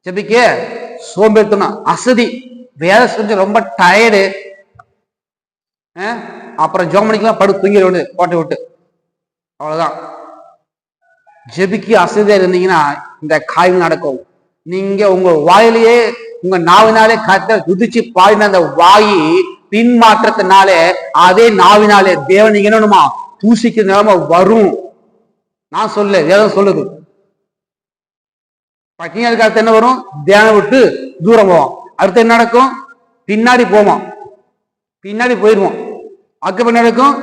ஜெபிக்க சோம்பேறித்தனம், அசதி, வேலை செஞ்சு ரொம்ப டயர்டு. அப்புறம் ஜோமணிக்கெல்லாம் படு தூங்கிடு கோட்டை விட்டு, அவ்வளவுதான். ஜெபிக்கு அசதியா இருந்தீங்கன்னா இந்த காய்வு நடக்கும். நீங்க உங்க வாயிலேயே, உங்க நாவினாலே கத்த துதிச்சு பாடின அந்த வாயி பின்மாற்றத்தினாலே, அதே நாவினாலே தேவன் நீங்க என்னணுமா தூசிக்கிற நிலைமை வரும். நான் சொல்ல வேதம் சொல்லுது. பட்டினி அதுக்கு என்ன வரும்? தியானம் விட்டு தூரம் போவோம். அடுத்து என்ன நடக்கும்? பின்னாடி போவோம், பின்னாடி போயிடுவோம். அதுக்கப்புறம் நடக்கும்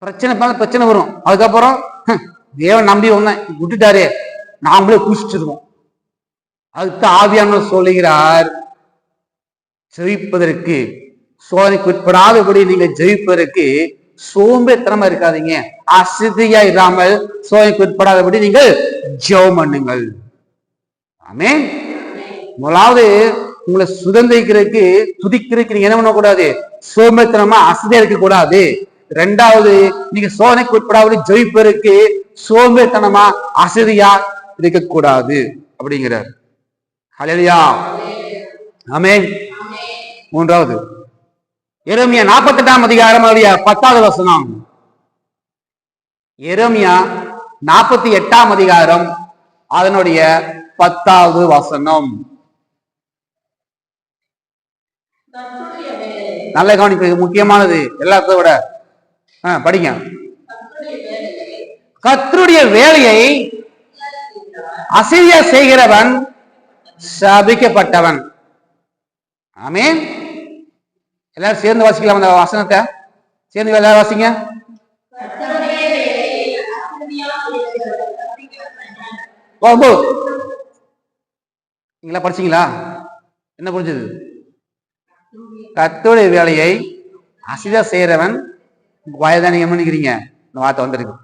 பிரச்சனை வரும். அதுக்கப்புறம் தேவன் நம்பி வந்தேன் விட்டுட்டாரே, நாமளே குடிச்சிருவோம். அதுக்கு ஆவியானவர் சொல்லுகிறார், ஜெயிப்பதற்கு, சோதனைக்கு உட்படாதபடி நீங்க ஜெயிப்பதற்கு சோம்பேறித்தனமா இருக்காதீங்க, அசதியா இல்லாமல் சோதனைக்கு உட்படாதபடி நீங்கள் ஜெபம் பண்ணுங்கள். ஆமென். முதலாவது உங்களை சுதந்திரிக்கிறதுக்கு, துதிக்கிறதுக்கு நீங்க என்ன பண்ணக்கூடாது? சோம்பேறித்தனமா அசதியா இருக்க கூடாது. ரெண்டாவது, நீங்க சோதனைக்கு உட்படாத ஜெயிப்பதற்கு சோம்பேறித்தனமா அசதியா இருக்கக்கூடாது அப்படிங்கிறார். ஹல்லேலூயா, ஆமென். மூன்றாவது, எரேமியா 48ஆம் அதிகாரம் 10வது வசனம். எரேமியா 48ஆம் அதிகாரம் அதனுடைய 10வது வசனம். நல்ல கவனிப்பு, முக்கியமானது, எல்லாத்தையும் விட படிங்க. கர்த்தருடைய வேலையை அசதியா செய்கிறவன் சபிக்கப்பட்டவன். ஆமென். எல்லாரும் சேர்ந்து வாசிக்கலாம் அந்த வசனத்தை. சேர்ந்து எல்லாரும் வாசிங்க. நீங்களா படிச்சீங்களா? என்ன புரிஞ்சது? கர்த்தருடைய வேலையை அசதியா செய்யறவன் வயதான் நீங்க நினைக்கிறீங்க, இந்த வார்த்தை வந்திருக்கு.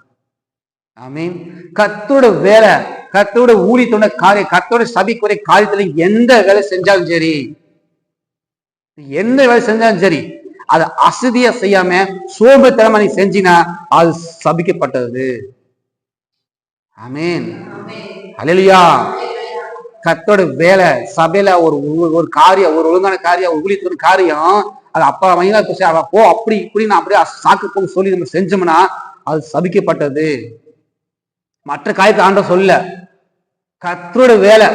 ஆமீன். கர்த்தருடைய வேலை, கர்த்தருடைய ஊழியத்தோட காரியம், கர்த்தருடைய சபைக்குரிய காரியத்துல எந்த வேலை செஞ்சாலும் சரி, எந்த வேலை செஞ்சாலும் சரி, அது அசதியா செய்யாம சோம்பேறித்தனமா நீ செஞ்சினா அது சபிக்கப்பட்டது. ஆமீன். ஹல்லேலூயா. கர்த்தரோட வேலை சபையில ஒரு காரியம், ஒரு ஒழுங்கான காரியம், ஒரு ஊழியத்தோட காரியம், அது அப்பா மைனா போ அப்படி இப்படி நான் அப்படியே சாக்கு போக சொல்லி நம்ம செஞ்சோம்னா அது சபிக்கப்பட்டது. மற்ற காரியத்தை ஆண்டவர் சொல்ல, கர்த்தரோட வேலை,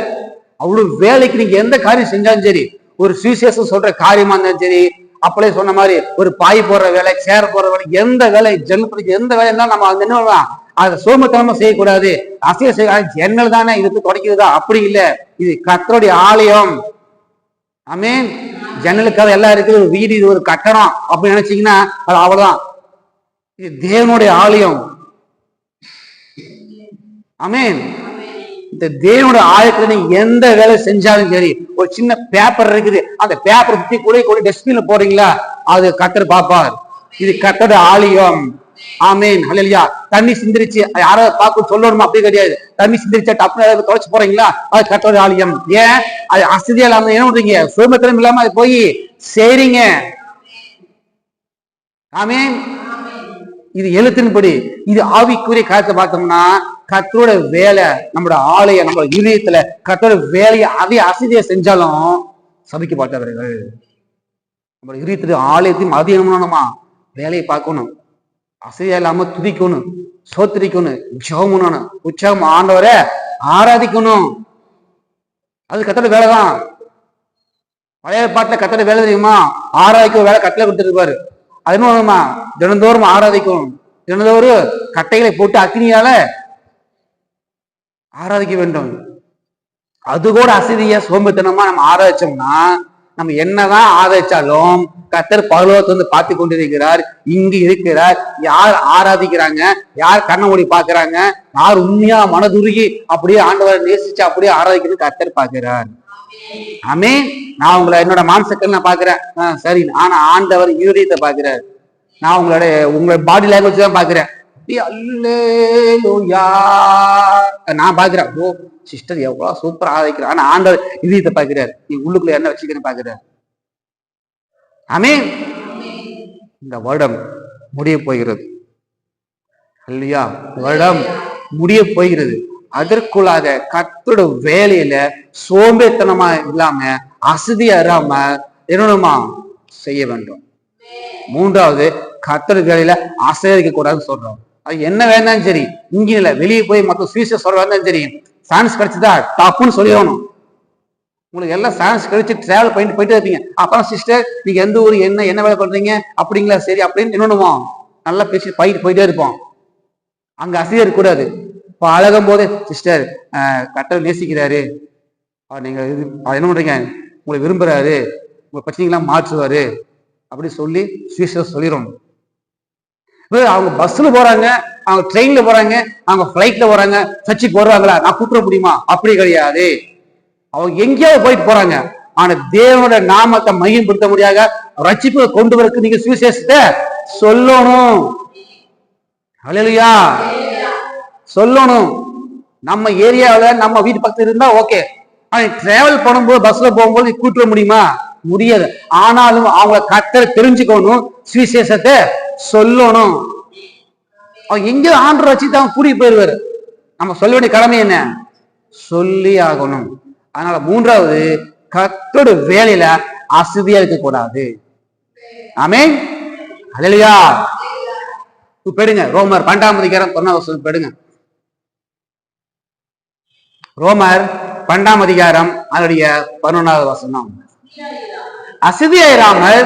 அவ்வளவு வேலைக்கு நீங்க எந்த காரியம் செஞ்சாலும் சரி, ஒரு சுவிசேஷம் சொல்ற காரியமா இருந்தாலும் சரி, அப்பளே சொன்ன மாதிரி ஒரு பாய் போடுற வேலை, சேர போடுற வேலை, எந்த வேலை, ஜென்மத்துக்கு எந்த வேலை இருந்தாலும் நம்ம என்ன பண்ணலாம், அதை சோம்பேறித்தனமா செய்யக்கூடாது. அசைய செய்ய ஜன்னல் தானே இதுக்கு தொடக்கிறதா, அப்படி இல்லை, இது கர்த்தருடைய ஆலயம். ஆமீன். ஜன்னலுக்காக எல்லாம் இருக்குது, ஒரு வீடு, இது ஒரு கட்டணம் அப்படின்னு நினைச்சீங்கன்னா அது அவ்வளவுதான். இது தேவனுடைய ஆலயம். ஆமீன். இந்த தேவனுடைய ஆலயத்துல நீங்க எந்த வேலை செஞ்சாலும் சரி, ஒரு சின்ன பேப்பர் இருக்குது, அந்த பேப்பர் சுத்தி கூட டஸ்ட்பின்ல போடுறீங்களா, அது கர்த்தர் பாப்பார். இது கர்த்தருடைய ஆலயம். ஆமீன். ஹல்லேலூயா. தண்ணி சிந்திரிச்சு யாராவது பார்க்க சொல்லணுமா? அப்படி கிடையாது. தண்ணி சிந்திரிச்சா டப்புனு துவைச்சு போறீங்களா, அது கர்த்தருடைய ஆலயம். ஏன்? அது அசதியா இல்லாம என்ன பண்றீங்க? சோம்பேறித்தனம் இல்லாம அது போய் செய்றீங்க. ஆமீன். இது எழுத்தின்படி. இது ஆவிக்குரிய காரியத்தை பார்த்தோம்னா கர்த்தரோட வேலை, நம்மளோட ஆலய, நம்ம இதயத்துல கர்த்தரோட வேலையை அதே அசதியை செஞ்சாலும் சபிக்கப்பட்டவர்கள். நம்ம இதயத்துல ஆலயத்தையும் அதிகமானமா வேலையை பார்க்கணும், அசதியா இல்லாம துதிக்கணும், சோத்திரிக்கணும், ஜெபம் பண்ணணும், உற்சாகம் ஆண்டவரை ஆராதிக்கணும். அது கர்த்தரோட வேலைதான். பழைய பாட்டுல கர்த்தரோட வேலை தெரியுமா? ஆராதிக்க வேலை கட்டளை கொடுத்துருப்பாரு. அது என்ன, தினந்தோறும் ஆராதிக்கணும், தினந்தோறும் கட்டைகளை போட்டு அக்னியால ஆராதிக்க வேண்டும். அது கூட அசதியா சோம்பேத்தனமா நம்ம ஆராதிச்சோம்னா நம்ம என்னதான் ஆராதிச்சாலும் கர்த்தர் பரலோகத்தை வந்து பார்த்து கொண்டிருக்கிறார், இங்கு இருக்கிறார். யார் ஆராதிக்கிறாங்க, யார் கண்ணை மூடி பாக்குறாங்க, யார் உண்மையா மனதுருகி அப்படியே ஆண்டவரை நேசிச்சு அப்படியே ஆராதிக்கிறது கர்த்தர் பார்க்கிறார். ஆமே. நான் உங்களை என்னோட மாம்சக்கல் நான் பாக்குறேன், சரி, ஆனா ஆண்டவர் இருதயத்தை பாக்குறாரு. நான் உங்களோட பாடி லாங்குவேஜ் தான் பாக்குறேன். நான் பாக்குறேன், ஓ சிஸ்டர் எவ்வளவு சூப்பரா ஆராதிக்கிறார், ஆனா ஆண்டவர் இதயத்தை பாக்குறாரு, நீ உள்ளுக்குள்ள என்ன வச்சுக்கிறேன்னு பாக்குறாரு. ஆமே. இந்த வருடம் முடிய போகிறது இல்லையா? வருடம் முடிய போகிறது. அதற்குள்ளாக கர்த்தரோட வேலையில சோம்பேத்தனமா இல்லாம அசதியா இல்லாம என்னமா செய்ய வேண்டும். மூன்றாவது, கர்த்தரோட வேலையில அசைக்க கூடாதுன்னு சொல்றோம். அது என்ன வேணாலும் சரி, இங்க இல்ல வெளியே போய் மற்ற சுவிசேஷம் சொல்றாங்க சரி, சான்ஸ் கிடைச்சதா தப்புன்னு சொல்லிடணும். உங்களுக்கு எல்லாம் சான்ஸ் கிடைச்சி டிராவல் பண்ணிட்டு போயிட்டே இருப்பீங்க. அப்புறம் சிஸ்டர் நீங்க எந்த ஊர், என்ன வேலை பண்றீங்க அப்படிங்களா, சரி அப்படின்னு என்னணுமோ நல்லா பேசி போயிட்டே இருப்போம். அங்க அசதியா இருக்கக்கூடாது. இப்போ அழகும் போது சிஸ்டர் கர்த்தர் நேசிக்கிறாரு, நீங்க இது என்ன பண்றீங்க, உங்களை விரும்புறாரு, உங்க பிரச்சனைகள்லாம் மாற்றுவாரு அப்படி சொல்லி சுவிசேஷம் சொல்லிடணும். அவங்க பஸ்ல போறாங்க, அவங்க ட்ரெயின்ல போறாங்க, அவங்க பிளைட்ல போறாங்க, சர்ச்சுக்கு போடுறாங்களா, நான் கூப்பிட முடியுமா? அப்படி கிடையாது. அவங்க எங்கேயாவது போயிட்டு போறாங்க, ஆனா தேவனோட நாமத்தை மையப்படுத்த முடியாத ரட்சிப்பை கொண்டு வரக்கு நீங்க சுவிசேஷத்தை சொல்லணும். அல்லேலூயா, சொல்லணும். நம்ம ஏரியாவில நம்ம வீட்டு பக்கத்துல இருந்தா ஓகே, ஆனா டிராவல் பண்ணும்போது பஸ்ல போகும்போது கூப்பிட முடியுமா? முடியாது. ஆனாலும் அவங்க கர்த்தரை தெரிஞ்சுக்கணும், சுவிசேஷத்தை சொல்லணும். அவங்க எங்க ஆண்டரை வச்சு தான் கூடி போயிருவாரு. நம்ம சொல்ல வேண்டிய கடமை என்ன? சொல்லி ஆகணும். அதனால மூன்றாவது, கர்த்தரோட வேலையில அசதியா இருக்க கூடாது. ஆமென். அல்லேலூயா. போயிடுங்க ரோமர் 12ஆம் அதிகாரம் 1ஆம் வசனம் போயிடுங்க. ரோமர் 12ஆம் அதிகாரம் அதனுடைய 11வது வசனம். அசதியாயிராமல்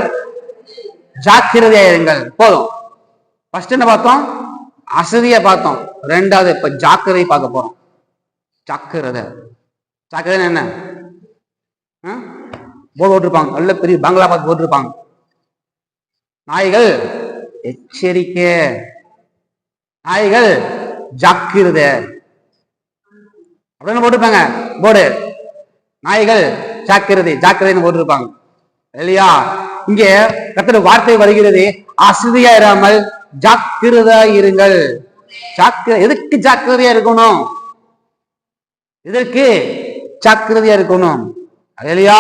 ஜாக்கிரதையாயிருங்கள். போதும். ஃபர்ஸ்ட் என்ன பார்த்தோம்? அசதியா பார்த்தோம். ரெண்டாவது இப்ப ஜாக்கிரதை பார்க்க போறோம். ஜாக்கிரதை. ஜாக்கிரதை என்ன? போர்டு போட்டிருப்பாங்க, நல்ல பெரிய பங்களா பார்த்து போட்டிருப்பாங்க, நாய்கள் எச்சரிக்கை, நாய்கள் ஜாக்கிரதை அப்படின்னு போட்டிருப்பாங்க போர்டு. நாய்கள் ஜாக்கிரதை, ஜாக்கிரதைன்னு போட்டிருப்பாங்க இல்லையா? இங்க கர்த்தருடைய வார்த்தை வருகிறது, அசதியா இராமல் ஜாக்கிரதா இருங்கள். எதுக்கு ஜாக்கிரதையா இருக்கணும்? எதற்கு ஜாக்கிரதையா இருக்கணும்? இல்லையா?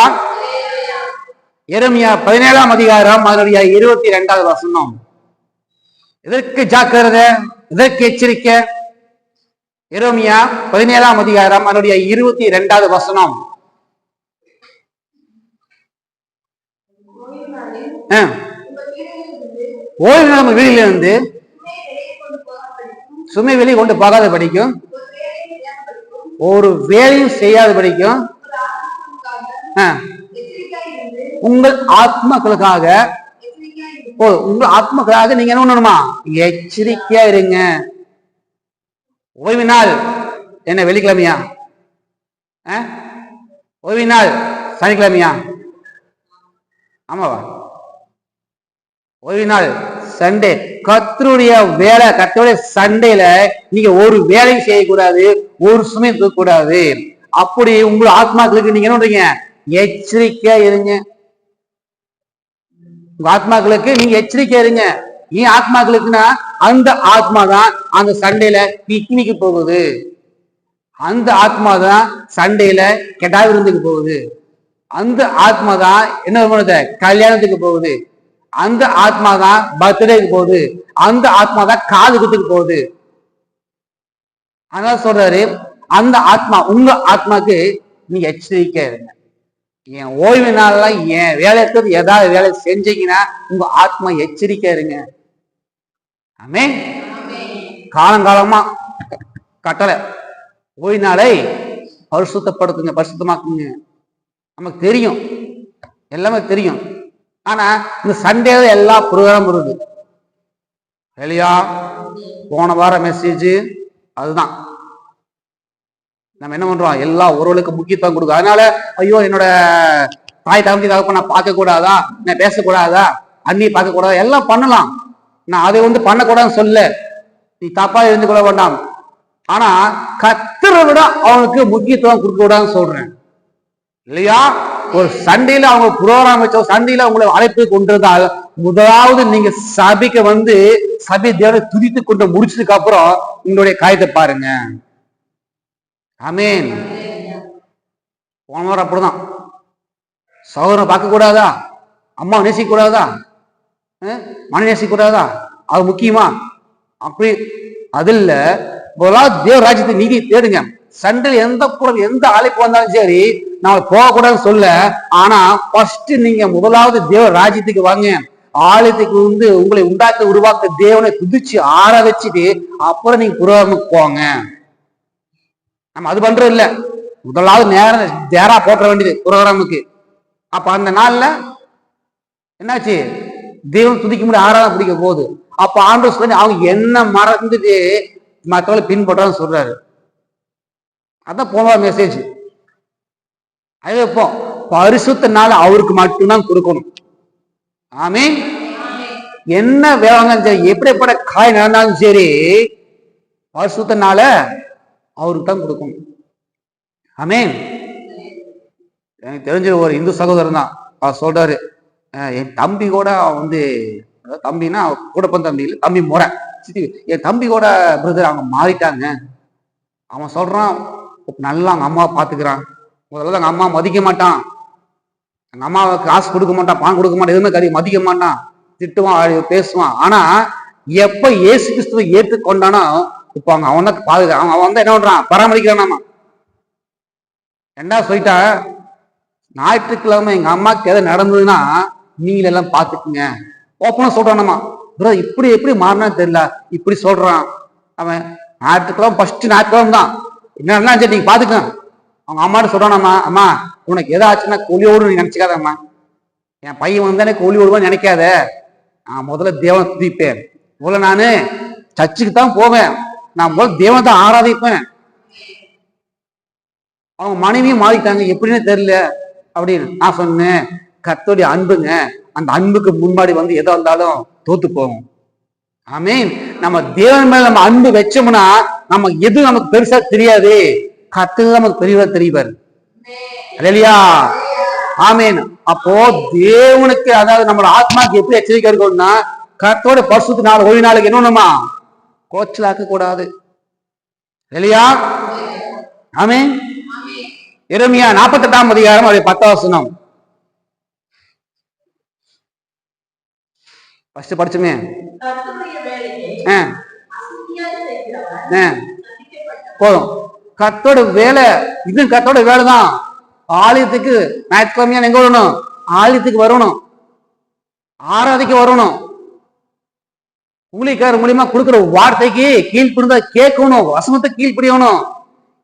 எரேமியா 17ஆம் அதிகாரம் அதனுடைய 22வது வசனம். எதற்கு ஜாக்கிரதை, எதற்கு எச்சரிக்கை? எரேமியா 17ஆம் அதிகாரம் அதனுடைய 22வது வசனம். ஓய்வு நாள் வீட்டிலிருந்து சுமை வெளியே கொண்டு போகாத படிக்கும், ஒரு வேலையும் செய்யாத படிக்கும் உங்கள் ஆத்மாக்களுக்காக, உங்கள் ஆத்மாக்களுக்காக நீங்க என்ன பண்ணணுமா? எச்சரிக்கையா இருங்க. ஓய்வு நாள் என்ன வெள்ளிக்கிழமையா? ஓய்வு நாள் சனிக்கிழமையா? ஆமாவா? ஓய்வு நாள் சண்டே. கர்த்தருடைய வேலை, கர்த்தருடைய சண்டேல நீங்க ஒரு வேலையும் செய்யக்கூடாது, ஒரு சுமை தூக்கக்கூடாது. அப்படி உங்க ஆத்மாக்களுக்கு நீங்க என்ன பண்றீங்க? எச்சரிக்கையா இருங்க. உங்க ஆத்மாக்களுக்கு நீங்க எச்சரிக்கையா இருங்க. ஏன் ஆத்மாக்களுக்குன்னா அந்த ஆத்மா தான் அந்த சண்டையில பிக்னிக்கு போகுது, அந்த ஆத்மா தான் சண்டையில கெடா விருந்துக்கு போகுது, அந்த ஆத்மா தான் என்ன பண்ணுது? கல்யாணத்துக்கு போகுது, அந்த ஆத்மா தான் பர்த்டேக்கு போகுது, அந்த ஆத்மா தான் காது குத்துக்கு போகுது. அதனால சொல்றாரு, அந்த ஆத்மா உங்க ஆத்மாக்கு நீங்க எச்சரிக்கை இருங்க. என் ஓய்வு நாள்ல என் வேலைக்கு ஏதாவது வேலை செஞ்சீங்கன்னா உங்க ஆத்மா எச்சரிக்கை இருங்க. ஆமென். காலங்காலமா கட்டளை, ஓய்வு நாளை பரிசுத்தப்படுத்துங்க, பரிசுத்தமாக்குங்க. நமக்கு தெரியும், எல்லாமே தெரியும். ஆனா இந்த சண்டேல எல்லா ப்ரோக்ராம் வருது இல்லையா? போன வார மெசேஜ் அதுதான். நம்ம என்ன பண்றோம், எல்லா உறவுகளுக்கு முக்கியத்துவம் கொடுக்கும். அதனால ஐயோ என்னோட தாய் தகப்ப நான் பார்க்க கூடாதா, நான் பேசக்கூடாதா, அண்ணி பார்க்க கூடாதா, எல்லாம் பண்ணலாம். நான் அதை பண்ணக்கூடாதுன்னு சொல்ல, நீ தப்பா இருந்து கொள்ள வேண்டாம். ஆனா கர்த்தரை விட அவனுக்கு முக்கியத்துவம் கொடுக்க கூடாதுன்னு சொல்றேன் இல்லையா? ஒரு சண்டையில அவங்க புரோகிராம் வச்ச சண்டையில உங்களை அழைப்பு கொண்டிருந்தால் முதலாவது நீங்க சபைக்கு சபை தேவனை துதித்து கொண்டு முடிச்சதுக்கு அப்புறம் உங்களுடைய காயத்தை பாருங்க. ஆமென். போன வாரம் அப்படிதான். சகோதரனை பார்க்க கூடாதா, அம்மா நேசிக்க கூடாதா, மனை நேசிக்க கூடாதா, அது முக்கியமா? அப்படி அது இல்ல. தேவ ராஜ்யத்தை நீதி தேடுங்க. சண்டையில் எந்த அழைப்பு வந்தாலும் சரி நான் போகக்கூடாதுன்னு சொல்ல. ஆனா ஃபர்ஸ்ட் நீங்க முதலாவது தேவ ராஜ்யத்துக்கு வாங்க. ஆலயத்துக்கு உங்களை உருவாக்க தேவனை துதிச்சு ஆராதிச்சுட்டு அப்புறம் நீங்க புரோகிராமுக்கு போங்க. நம்ம அது பண்றது இல்ல. முதலாவது நேரா போட்ட வேண்டியது புரோகிராமுக்கு. அப்ப அந்த நாள்ல என்னாச்சு, தேவன் துதிக்க முடிய ஆராதனை பிடிக்க போகுது. அப்ப ஆண்டவர் சொல்லி அவங்க என்ன மறந்துட்டு மற்றவங்களை பின்பற்றான்னு சொல்றாரு. அதான் போன மெசேஜ். அது இப்போ பரிசுத்த நாள் அவருக்கு மட்டும்தான் கொடுக்கணும். ஆமென். என்ன வேலை சரி, எப்படிப்பட்ட காய் நடந்தாலும் சரி பரிசுத்த நாள அவருக்கு தான் கொடுக்கணும். ஆமென். எனக்கு தெரிஞ்ச ஒரு இந்து சகோதரன் தான், அவர் சொல்றாரு, என் தம்பி கூட தம்பின்னா கூட பிறந்த தம்பி இல்லை, தம்பி முறை, என் தம்பி கூட பிரதர் அவங்க மாறிட்டாங்க. அவன் சொல்றான் நல்லா அவங்க அம்மாவை பாத்துக்கிறான். முதல்ல எங்க அம்மா மதிக்க மாட்டான், எங்க அம்மாவுக்கு காசு கொடுக்க மாட்டான், பணம் கொடுக்க மாட்டான், எதுவுமே மதிக்க மாட்டான், திட்டுவான், பேசுவான். ஆனா எப்ப இயேசு கிறிஸ்துவை ஏற்றுக்கொண்டானோ இப்ப அவங்க அவனுக்கு அவன் என்ன பண்றான், பராமரிக்கிறானாமா. ரெண்டாவது சொல்லிட்டா, ஞாயிற்றுக்கிழமை எங்க அம்மாக்கு எதை நடந்ததுன்னா நீங்க எல்லாம் பாத்துக்குங்க ஓப்பனா சொல்றானாமா. இப்படி எப்படி மாறினா தெரியல, இப்படி சொல்றான் அவன். ஞாயிற்றுக்கிழமை ஃபர்ஸ்ட் ஞாயிற்றுக்கிழமை தான் என்ன சரி நீங்க பாத்துக்க. அவங்க அம்மாட்ட சொல்றானாமா, அம்மா உனக்கு எதாச்சுன்னா கொலியோடு நீ நினைச்சுக்காதம்மா, என் பையன் எனக்கு ஒளி ஓடுவான்னு நினைக்காத, நான் முதல்ல தேவனை துதிப்பேன், முதல்ல நானு சர்ச்சுக்கு தான் போவேன், நான் முதல்ல தேவனை தான் ஆராதிப்பேன். அவங்க மனைவியும் மாறிட்டாங்க, எப்படின்னு தெரியல அப்படின்னு நான் சொன்னேன். கர்த்தருடைய அன்புங்க, அந்த அன்புக்கு முன்னாடி எதா இருந்தாலும் தோத்து போகும். ஆமீன். நம்ம தேவன் மேல நம்ம அன்பு வச்சோம்னா நம்ம எது நமக்கு பெருசா தெரியாது, கர்த்தர் நமக்கு பெரியவா தெரிவார் இல்லையா? ஆமீன். அப்போ தேவனுக்கு, அதாவது நம்மளோட ஆத்மாக்கு எப்படி எச்சரிக்கை இருக்கணும்னா, கர்த்தரோட பரிசுத்த நாள் ஓய்வு நாளுக்கு என்னணுமா, கோச்சலாக்க கூடாது இல்லையா? ஆமீன். எரேமியா 48ஆம் அதிகாரம் 10ஆம் வசனம் ஃபர்ஸ்ட் படிச்சுமே. போதும். கர்த்தரோட வேலை இது, கர்த்தரோட வேலை தான். ஆலயத்துக்கு ஞாயிற்றுக்கிழமையா எங்க வரணும், ஆலயத்துக்கு வரணும், ஆராதிக்க வரணும், ஊழியக்காரர் மூலியமா கொடுக்குற வார்த்தைக்கு கீழ்ப்படிந்தா கேட்கணும், வசனத்தை கீழ்ப்படியணும்.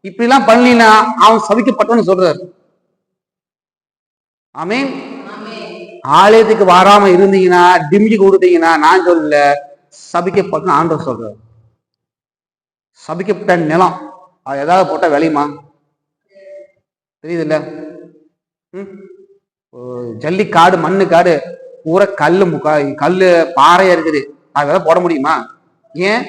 இப்படி எல்லாம் பண்ணலீங்கன்னா அவன் சபிக்கப்பட்டவன்னு சொல்றாரு. ஆமீன். ஆலயத்துக்கு வராம இருந்தீங்கன்னா, டிம்கி கொடுத்தீங்கன்னா, நான் சொல்லல, சபிக்கப்பட்ட ஆண்டவர் சொல்றாரு. சபிக்கப்பட்ட நிலம் அது ஏதாவது போட்டா விளையுமா? தெரியுது இல்ல? ஜல்லிக்காடு, மண்ணு காடு, பூரா கல்லு பாறையா இருக்குது, அது வேலை போட முடியுமா? ஏன்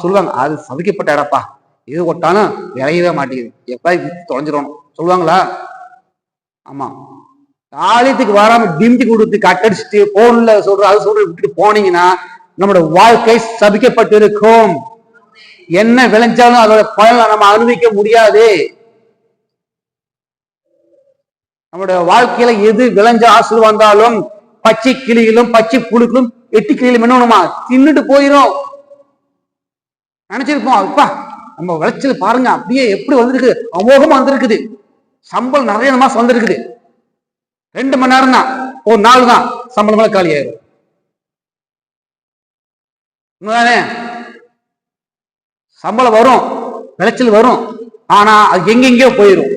சொல்லுவாங்க, அது சபிக்கப்பட்ட இடப்பா, இது போட்டாலும் விளையவே மாட்டேங்குது, எப்ப தொலைஞ்சிடணும் சொல்லுவாங்களா? ஆமா. ஆலயத்துக்கு வராம டிம்டி கொடுத்து கட்டடிச்சுட்டு போன்ல அது விட்டுட்டு போனீங்கன்னா நம்மளோட வாழ்க்கை சபிக்கப்பட்டு இருக்கும். என்ன விளைஞ்சாலும் அதோட பலனை நம்ம அனுபவிக்க முடியாது. நம்முடைய வாழ்க்கையில எது விளைஞ்ச ஆசிரியர் வந்தாலும் பச்சை கிளிகளும் பச்சை புழுக்களும் எட்டி கிளியில என்னணுமா தின்னுட்டு போயிடும். நினைச்சிருப்போம் அப்பா நம்ம விளைச்சல் பாருங்க அப்படியே எப்படி வந்திருக்கு, அமோகமா வந்திருக்குது, சம்பளம் நிறைய மாசம் வந்திருக்குது. 2 மணி நேரம் தான், ஒரு நாள் தான் சம்பளம் மேல காலி ஆயிடும். சம்பளம் வரும், விளைச்சல் வரும், ஆனா அது எங்கெங்கயோ போயிடும்.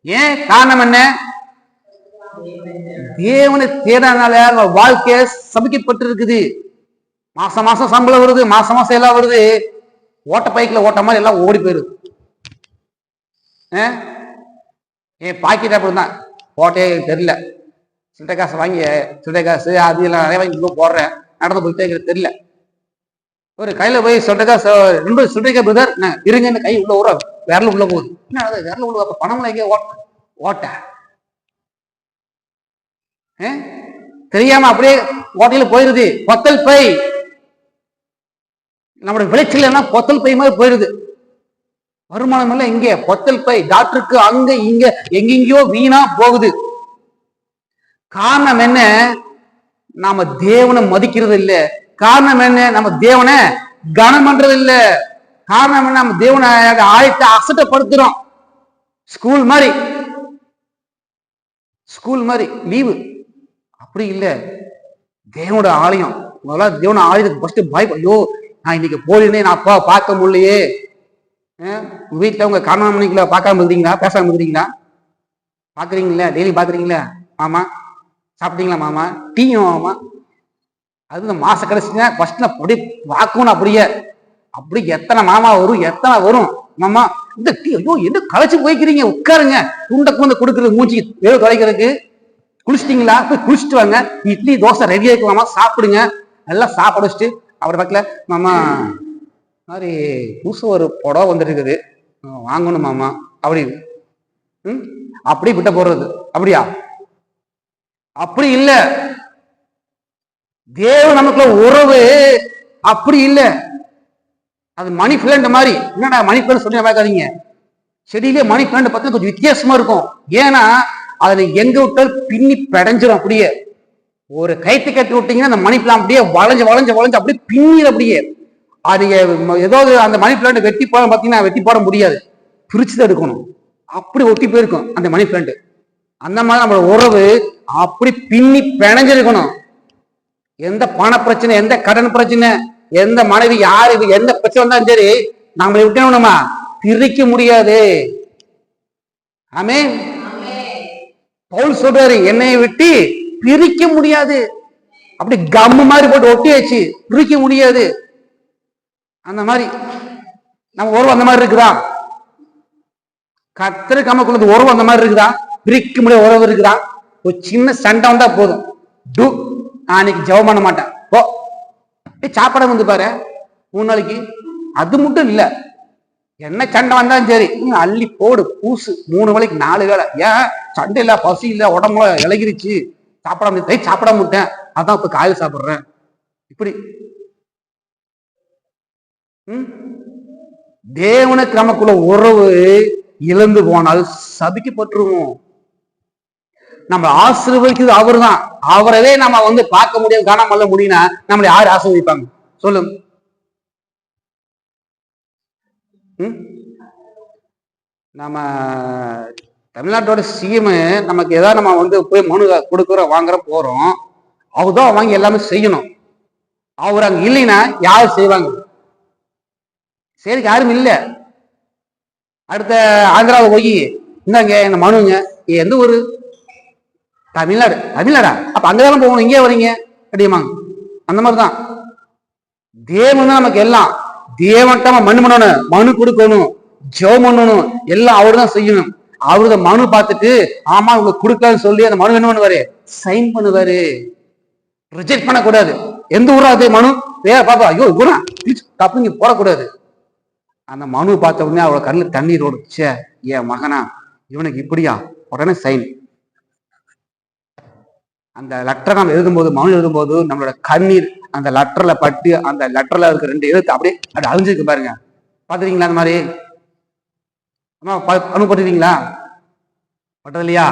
ஏன் காரணம் என்ன? தேவனை தேடனால வாழ்க்கைய சபிக்கப்பட்டு இருக்குது. மாசம் மாசம் சம்பளம் வருது, மாசம் மாசம் எல்லாம் வருது, ஓட்ட பைக்கில் ஓட்ட மாதிரி எல்லாம் ஓடி போயிருது. ஏன் பாக்கெட் அப்படிதான், ஓட்டே தெரியல, சில்லறை காசு வாங்கி சில்லறை காசு அது எல்லாம் நிறைய வாங்கி போடுறேன், நடந்து போயிட்டே தெரியல. ஒரு கையில போய் சில்லறை காசு 2 சில்லறை பிரதர் இருங்கன்னு கை உள்ள ஊற விரல உள்ள போகுது. என்ன விரல உள்ள அப்ப பணம் எங்கே ஓட்ட தெரியாம அப்படியே ஓட்டையில போயிருது. பொத்தல் பை, நம்மளுடைய விளைச்சல் எல்லாம் பொத்தல் பை மாதிரி போயிருது. வருமானம் எல்லாம் இங்கே பொத்தல் பை, டாக்டருக்கு அங்க இங்க எங்கெங்கயோ வீணா போகுது. காரணம் என்ன? நாம தேவனை மதிக்கிறது இல்லை. காரணம் என்ன? நம்ம தேவனை கனம் பண்றது இல்ல. காரணம் என்ன? நம்ம தேவனை ஆயத்தை அசட்டப்படுத்துறோம். ஸ்கூல் மாதிரி லீவு அப்படி இல்லை. தேவனோட ஆலயம், முதல்ல தேவன ஆலயத்துக்கு ஃபர்ஸ்ட் பயம். ஐயோ நான் இன்னைக்கு போலினே நான் பார்க்க முடியலையே. வீட்டுல உங்க கணவன் மணிக்குள்ள பார்க்காம இருந்தீங்களா, பேசாம இருந்தீங்களா? பாக்குறீங்களா? டெய்லி பாக்குறீங்களா? மாமா சாப்பிட்டீங்களா? மாமா டீயும் மாமா. அது இந்த மாச கடைசினா ஃபர்ஸ்ட் அப்படி வாக்கணும். அப்படி எத்தனை மாமா வரும், எத்தனை வரும் மாமா இந்த டீ. ஐயோ என்ன களைச்சு போய்க்கிறீங்க, உட்காருங்க. துண்டக்கு வந்து கொடுக்குறது மூஞ்சி வேறு தொலைக்கிறதுக்கு. குளிச்சிட்டீங்களா? போய் குளிச்சுட்டு வாங்க, இட்லி தோசை ரெடியா இருக்கு மாமா, சாப்பிடுங்க. எல்லாம் சாப்பிட வச்சுட்டு அப்படி பக்கத்துல மாமா மாதிரி புதுசு ஒரு புடவை வந்துருக்குது வாங்கணும் மாமா அப்படி அப்படி விட்ட போடுறது. அப்படியா? அப்படி இல்ல. தேவ நமக்குள்ள உறவு அப்படி இல்ல. அது மணி பிளான்ட் மாதிரி. என்னடா மணி பிளான்ட் சொல்லி பார்க்காதீங்க. செடியிலே மணி பிளான்ட் பார்த்தா கொஞ்சம் வித்தியாசமா இருக்கும். ஏன்னா அதுல எங்க விட்டாலும் பின்னி பெடைஞ்சிடும். அப்படியே ஒரு கைத்து கட்டி விட்டீங்கன்னா அந்த மணி பிளான்ட் அப்படியே வளைஞ்சு அப்படியே பின்னிடு. அப்படியே அது ஏதாவது அந்த மணி பிளான்ட் வெட்டி போட பார்த்தீங்கன்னா வெட்டி போட முடியாது, பிரிச்சுதான் எடுக்கணும். அப்படி ஒட்டி போயிருக்கும் அந்த மணி பிளான்ட். அந்த மாதிரி நம்மளோட உறவு அப்படி பின்னி பிணைஞ்சிருக்கணும். எந்த பண பிரச்சனை, எந்த கடன் பிரச்சனை, எந்த மனைவி யாரு எந்த பிரச்சனை வந்தாலும் சரி நம்மளை விட்டோம்னா பிரிக்க முடியாது. ஆமென். பவுல் சொல்றாரு என்னை விட்டு பிரிக்க முடியாது. அப்படி கம்மு மாதிரி போட்டு ஒட்டியாச்சு, பிரிக்க முடியாது. அந்த மாதிரி நம்ம உறவு அந்த மாதிரி இருக்குதா? கர்த்தருக்கு நமக்குள்ளது உறவு அந்த மாதிரி இருக்குதா? பிரிக்க முடிய உறவு இருக்குதா? ஒரு சின்ன சண்டை வந்தா போதும், நான் இன்னைக்கு ஜெபம் பண்ண மாட்டேன், போ சாப்பிட வந்து பாரு 3 நாளைக்கு. அது மட்டும் இல்ல, என்ன சண்டை வந்தாலும் சரி அள்ளி போடு பூசு 3 வேளைக்கு 4 வேளை. ஏன் சண்டை இல்ல, பசி இல்ல, உடம்புல இலகிருச்சு, சாப்பிட மாட்டேன், அதான் இப்ப காய் சாப்பிடுறேன். இப்படி தேவனுக்கு நமக்குள்ள உறவு இழந்து போனால் சபிக்கப்பட்டுருவோம். நம்ம ஆசீர்வதிக்கிறது அவரு தான். அவரவே நம்ம பார்க்க முடியும், காணாம பண்ண முடியும்னா நம்மளை யாரு ஆசீர்வதிப்பாங்க சொல்லுங்க? நம்ம தமிழ்நாட்டோட சிஎம் நமக்கு ஏதாவது நம்ம போய் மனு கொடுக்குறோம், வாங்குறோம், போறோம், அவர்தான் வாங்கி எல்லாமே செய்யணும். அவர் அங்க இல்லைன்னா யாரு செய்வாங்க? சரி, யாரும் இல்லை. அடுத்த ஆந்திராவை போய் இந்தாங்க என்ன மனுங்க, எந்த ஊரு? தமிழ்நாடா? அப்ப அங்கதான் போகணும், இங்கே வரீங்க அப்படிமாங்க. அந்த மாதிரிதான் தேவன் தான் நமக்கு எல்லாம். தேவன்ட்ட மனு பண்ணணும், மனு கொடுக்கணும், ஜெபம் பண்ணணும், எல்லாம் அவரு தான் செய்யணும். அவரு மனு பார்த்துட்டு ஆமா உங்களுக்கு கொடுக்காதுன்னு சொல்லி அந்த மனு என்ன பண்ணுவாரு? சைன் பண்ணுவாரு. ரிஜெக்ட் பண்ணக்கூடாது. எந்த ஊரா அது மனு? வேற பாப்பா, ஐயோ குணா தப்பு போடக்கூடாது. அந்த மனு பார்த்த உடனே அவளை கண்ணில் தண்ணீர் ஓடுச்ச, என் மகனா இவனுக்கு இப்படியா, உடனே சைன். அந்த லெட்டரை நம்ம எழுதும்போது, மனு எழுதும்போது நம்மளோட கண்ணீர் அந்த லெட்டர்ல பட்டு அந்த லெட்டர்ல இருக்க 2 எழுத்து அப்படியே அது அழிஞ்சிருக்கு பாருங்க. பாத்துறீங்களா? அந்த மாதிரி அனுப்பட்டுறீங்களா? பட்டது இல்லையா?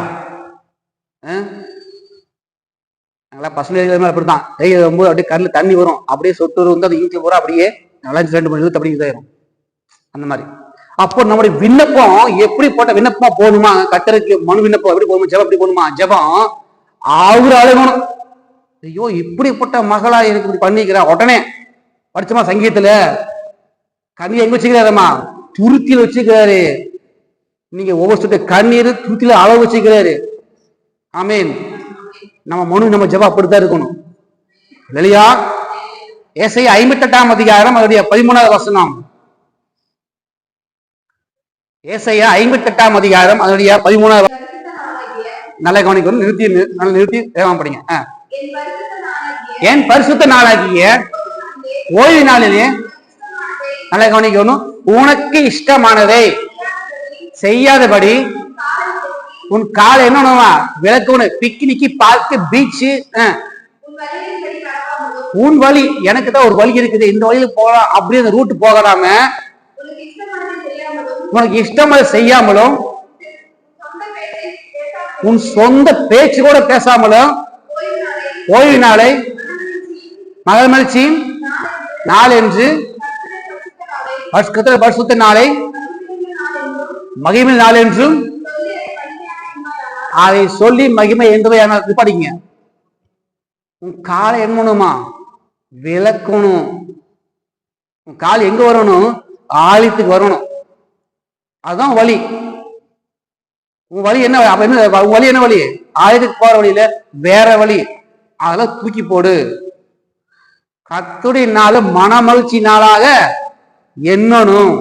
நாங்களாம் பசங்க அப்படித்தான் கை வரும்போது அப்படியே கண்ணில் தண்ணி வரும், அப்படியே சொட்டு வந்து அந்த இங்கில பூரா அப்படியே நல்லா 2 மணி நேரத்து அப்படி இதாயிரும் அந்த மாதிரி. அப்போ நம்முடைய விண்ணப்பம் எப்படிப்பட்ட விண்ணப்பமா போகணுமா? கர்த்தருக்கு மனு விண்ணப்பம் எப்படி போகணுமா? ஜெபம் எப்படி போகணுமா? ஜெபம் அவரு அழுகணும். ஐயோ இப்படிப்பட்ட மகளா எனக்கு இப்படி பண்ணிக்கிறா. உடனே படிச்சமா சங்கீதத்துல கண்ணீர் எங்க வச்சுக்கிறாரம்மா? துருத்தியில வச்சுக்கிறாரு. நீங்க ஒவ்வொரு சொட்டு கண்ணீர் துருத்தியில அளவு வச்சுக்கிறாரு. ஆமீன். நம்ம மனு நம்ம ஜெபம் அப்படித்தான் இருக்கணும் இல்லையா? ஏசாயா 58ஆம் அதிகாரம் அதனுடைய 13வது வசனம். ஏசாயா 58ஆம் அதிகாரம் அதனுடைய 13வது. நல்ல கவனிக்கணும். நிறுத்தி வேகமா படிங்க. என் பரிசுத்த நாளாகிய ஓய்வு நாளிலே நல்ல கவனிக்கணும். உனக்கு இஷ்டமானதை செய்யாதபடி உன் காலை என்னவா விளக்கணும். பிக்னிக்கு, பார்க்கு, பீச்சு, உன் வழி. எனக்கு தான் ஒரு வழி இருக்குது, இந்த வழியில போகலாம், அப்படியே அந்த ரூட் போகலாம உனக்கு இஷ்டமானதை செய்யாமலும் உன் சொந்த பேச்சு கூட பேசாமலும் ஓய்வு நாளை மகிழ்ச்சி நாள் என்று பரிசுத்த நாளை மகிமை நாள் என்றும் அதை சொல்லி மகிமை என்பதை படிங்க. உன் காலை என்னணுமா விளக்கணும். உன் கால் எங்க வரணும்? ஆலயத்துக்கு வரணும். அதுதான் வழி. உன் வழி என்ன? உன் வழி என்ன வழி? ஆலயத்துக்கு போற வழியில வேற வழி, அதெல்லாம் தூக்கி போடு. கர்த்தருடைய நாள் மனமகிழ்ச்சி நாளாக எண்ணணும்.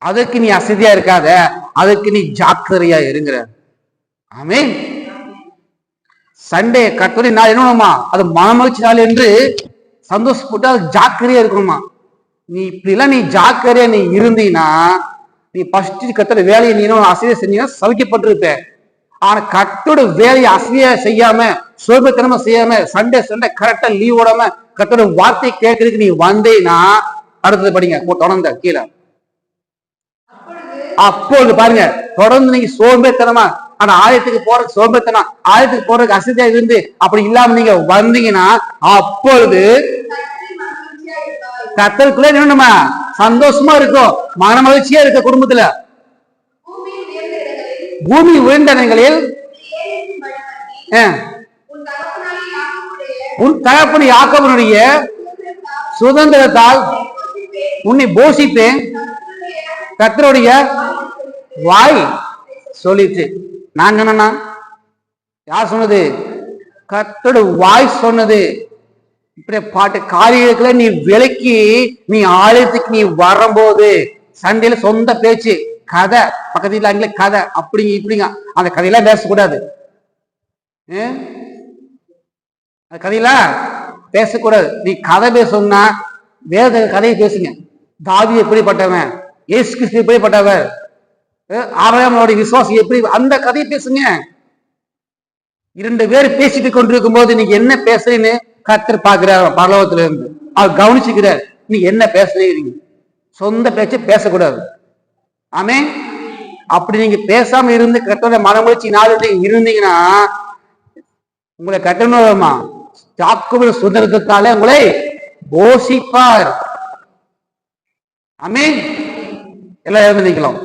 அதுக்கு நீ அசதியா இருக்காத, அதுக்கு நீ ஜாக்கிரதையா இருங்கிற. ஆமீன். சண்டே கர்த்தருடைய நாள் என்னணுமா? அது மனமகிழ்ச்சி நாள் என்று சந்தோஷப்பட்டு அது ஜாக்கிரதையா இருக்கணுமா? நீ இப்படி எல்லாம் நீ ஜாக்கிரதையா நீ இருந்தீன்னா நீ ஃபர்ஸ்ட் கர்த்தருடைய வேலையை நீ அசதியா செஞ்சீங்கன்னா சவிக்கப்பட்டிருப்ப. ஆனா கர்த்தருடைய வேலையை அசதியா செய்யாம சோம்பேறித்தனமா செய்யாம சண்டே கரெக்டா லீவ் ஓடாம கர்த்தருடைய வார்த்தை கேட்கறதுக்கு நீ வந்தேன்னா அடுத்தது படிங்க தொடர்ந்த கீழே. அப்போது பாருங்க, தொடர்ந்து நீங்க சோம்பேறித்தனமா ஆனா ஆலயத்துக்கு போறது சோம்பேறித்தனம், ஆலயத்துக்கு போறதுக்கு அசதியா இருந்து அப்படி இல்லாம நீங்க வந்தீங்கன்னா அப்பொழுது கர்த்தருக்குள்ள என்னமா சந்தோஷமா இருக்கும், மன மகிழ்ச்சியா இருக்க குடும்பத்துல. பூமி உயர்ந்த இடங்களில் உன் தகப்பன் யாக்கோபனுடைய சுதந்திரத்தால் உன்னை போஷிப்பேன். கர்த்தருடைய வாய் சொல்லிச்சு. நாங்க என்னன்னா யார் சொன்னது? கர்த்தருடைய வாய் சொன்னது. இப்படி பாட்டு காரியத்துல நீ விலக்கி நீ ஆலயத்துக்கு நீ வரும்போது சண்டையில சொந்த பேச்சு கதை, பக்கத்துல அங்கே கதை அப்படிங்க இப்படிங்க, அந்த கதையெல்லாம் பேசக்கூடாது. அந்த கதையெல்லாம் பேசக்கூடாது. நீ கதை பேசணும்னா வேத கதையை பேசுங்க. தாவீது எப்படிப்பட்டவன், இயேசு கிறிஸ்து எப்படிப்பட்டவர், ஆபிரகாமோட விசுவாசம் எப்படி, அந்த கதையை பேசுங்க. 2 பேர் பேசிட்டு கொண்டிருக்கும் போது நீங்க என்ன பேசுறீன்னு கர்த்தர் பாக்குறாரு பரலோகத்துல இருந்து. அவர் கவனிச்சுக்கிறார் நீ என்ன பேசுறீங்க. சொந்த பேச்சை பேசக்கூடாது. ஆமே. அப்படி நீங்க பேசாம இருந்து கர்த்தரோட மனமகிழ்ச்சி நாள் இருந்தீங்கன்னா உங்களை கட்டணுமா யாக்கோபு சுதந்திரத்தாலே உங்களை போஷிப்பார். ஆமே. எல்லாம் எழுந்திக்கலாம்.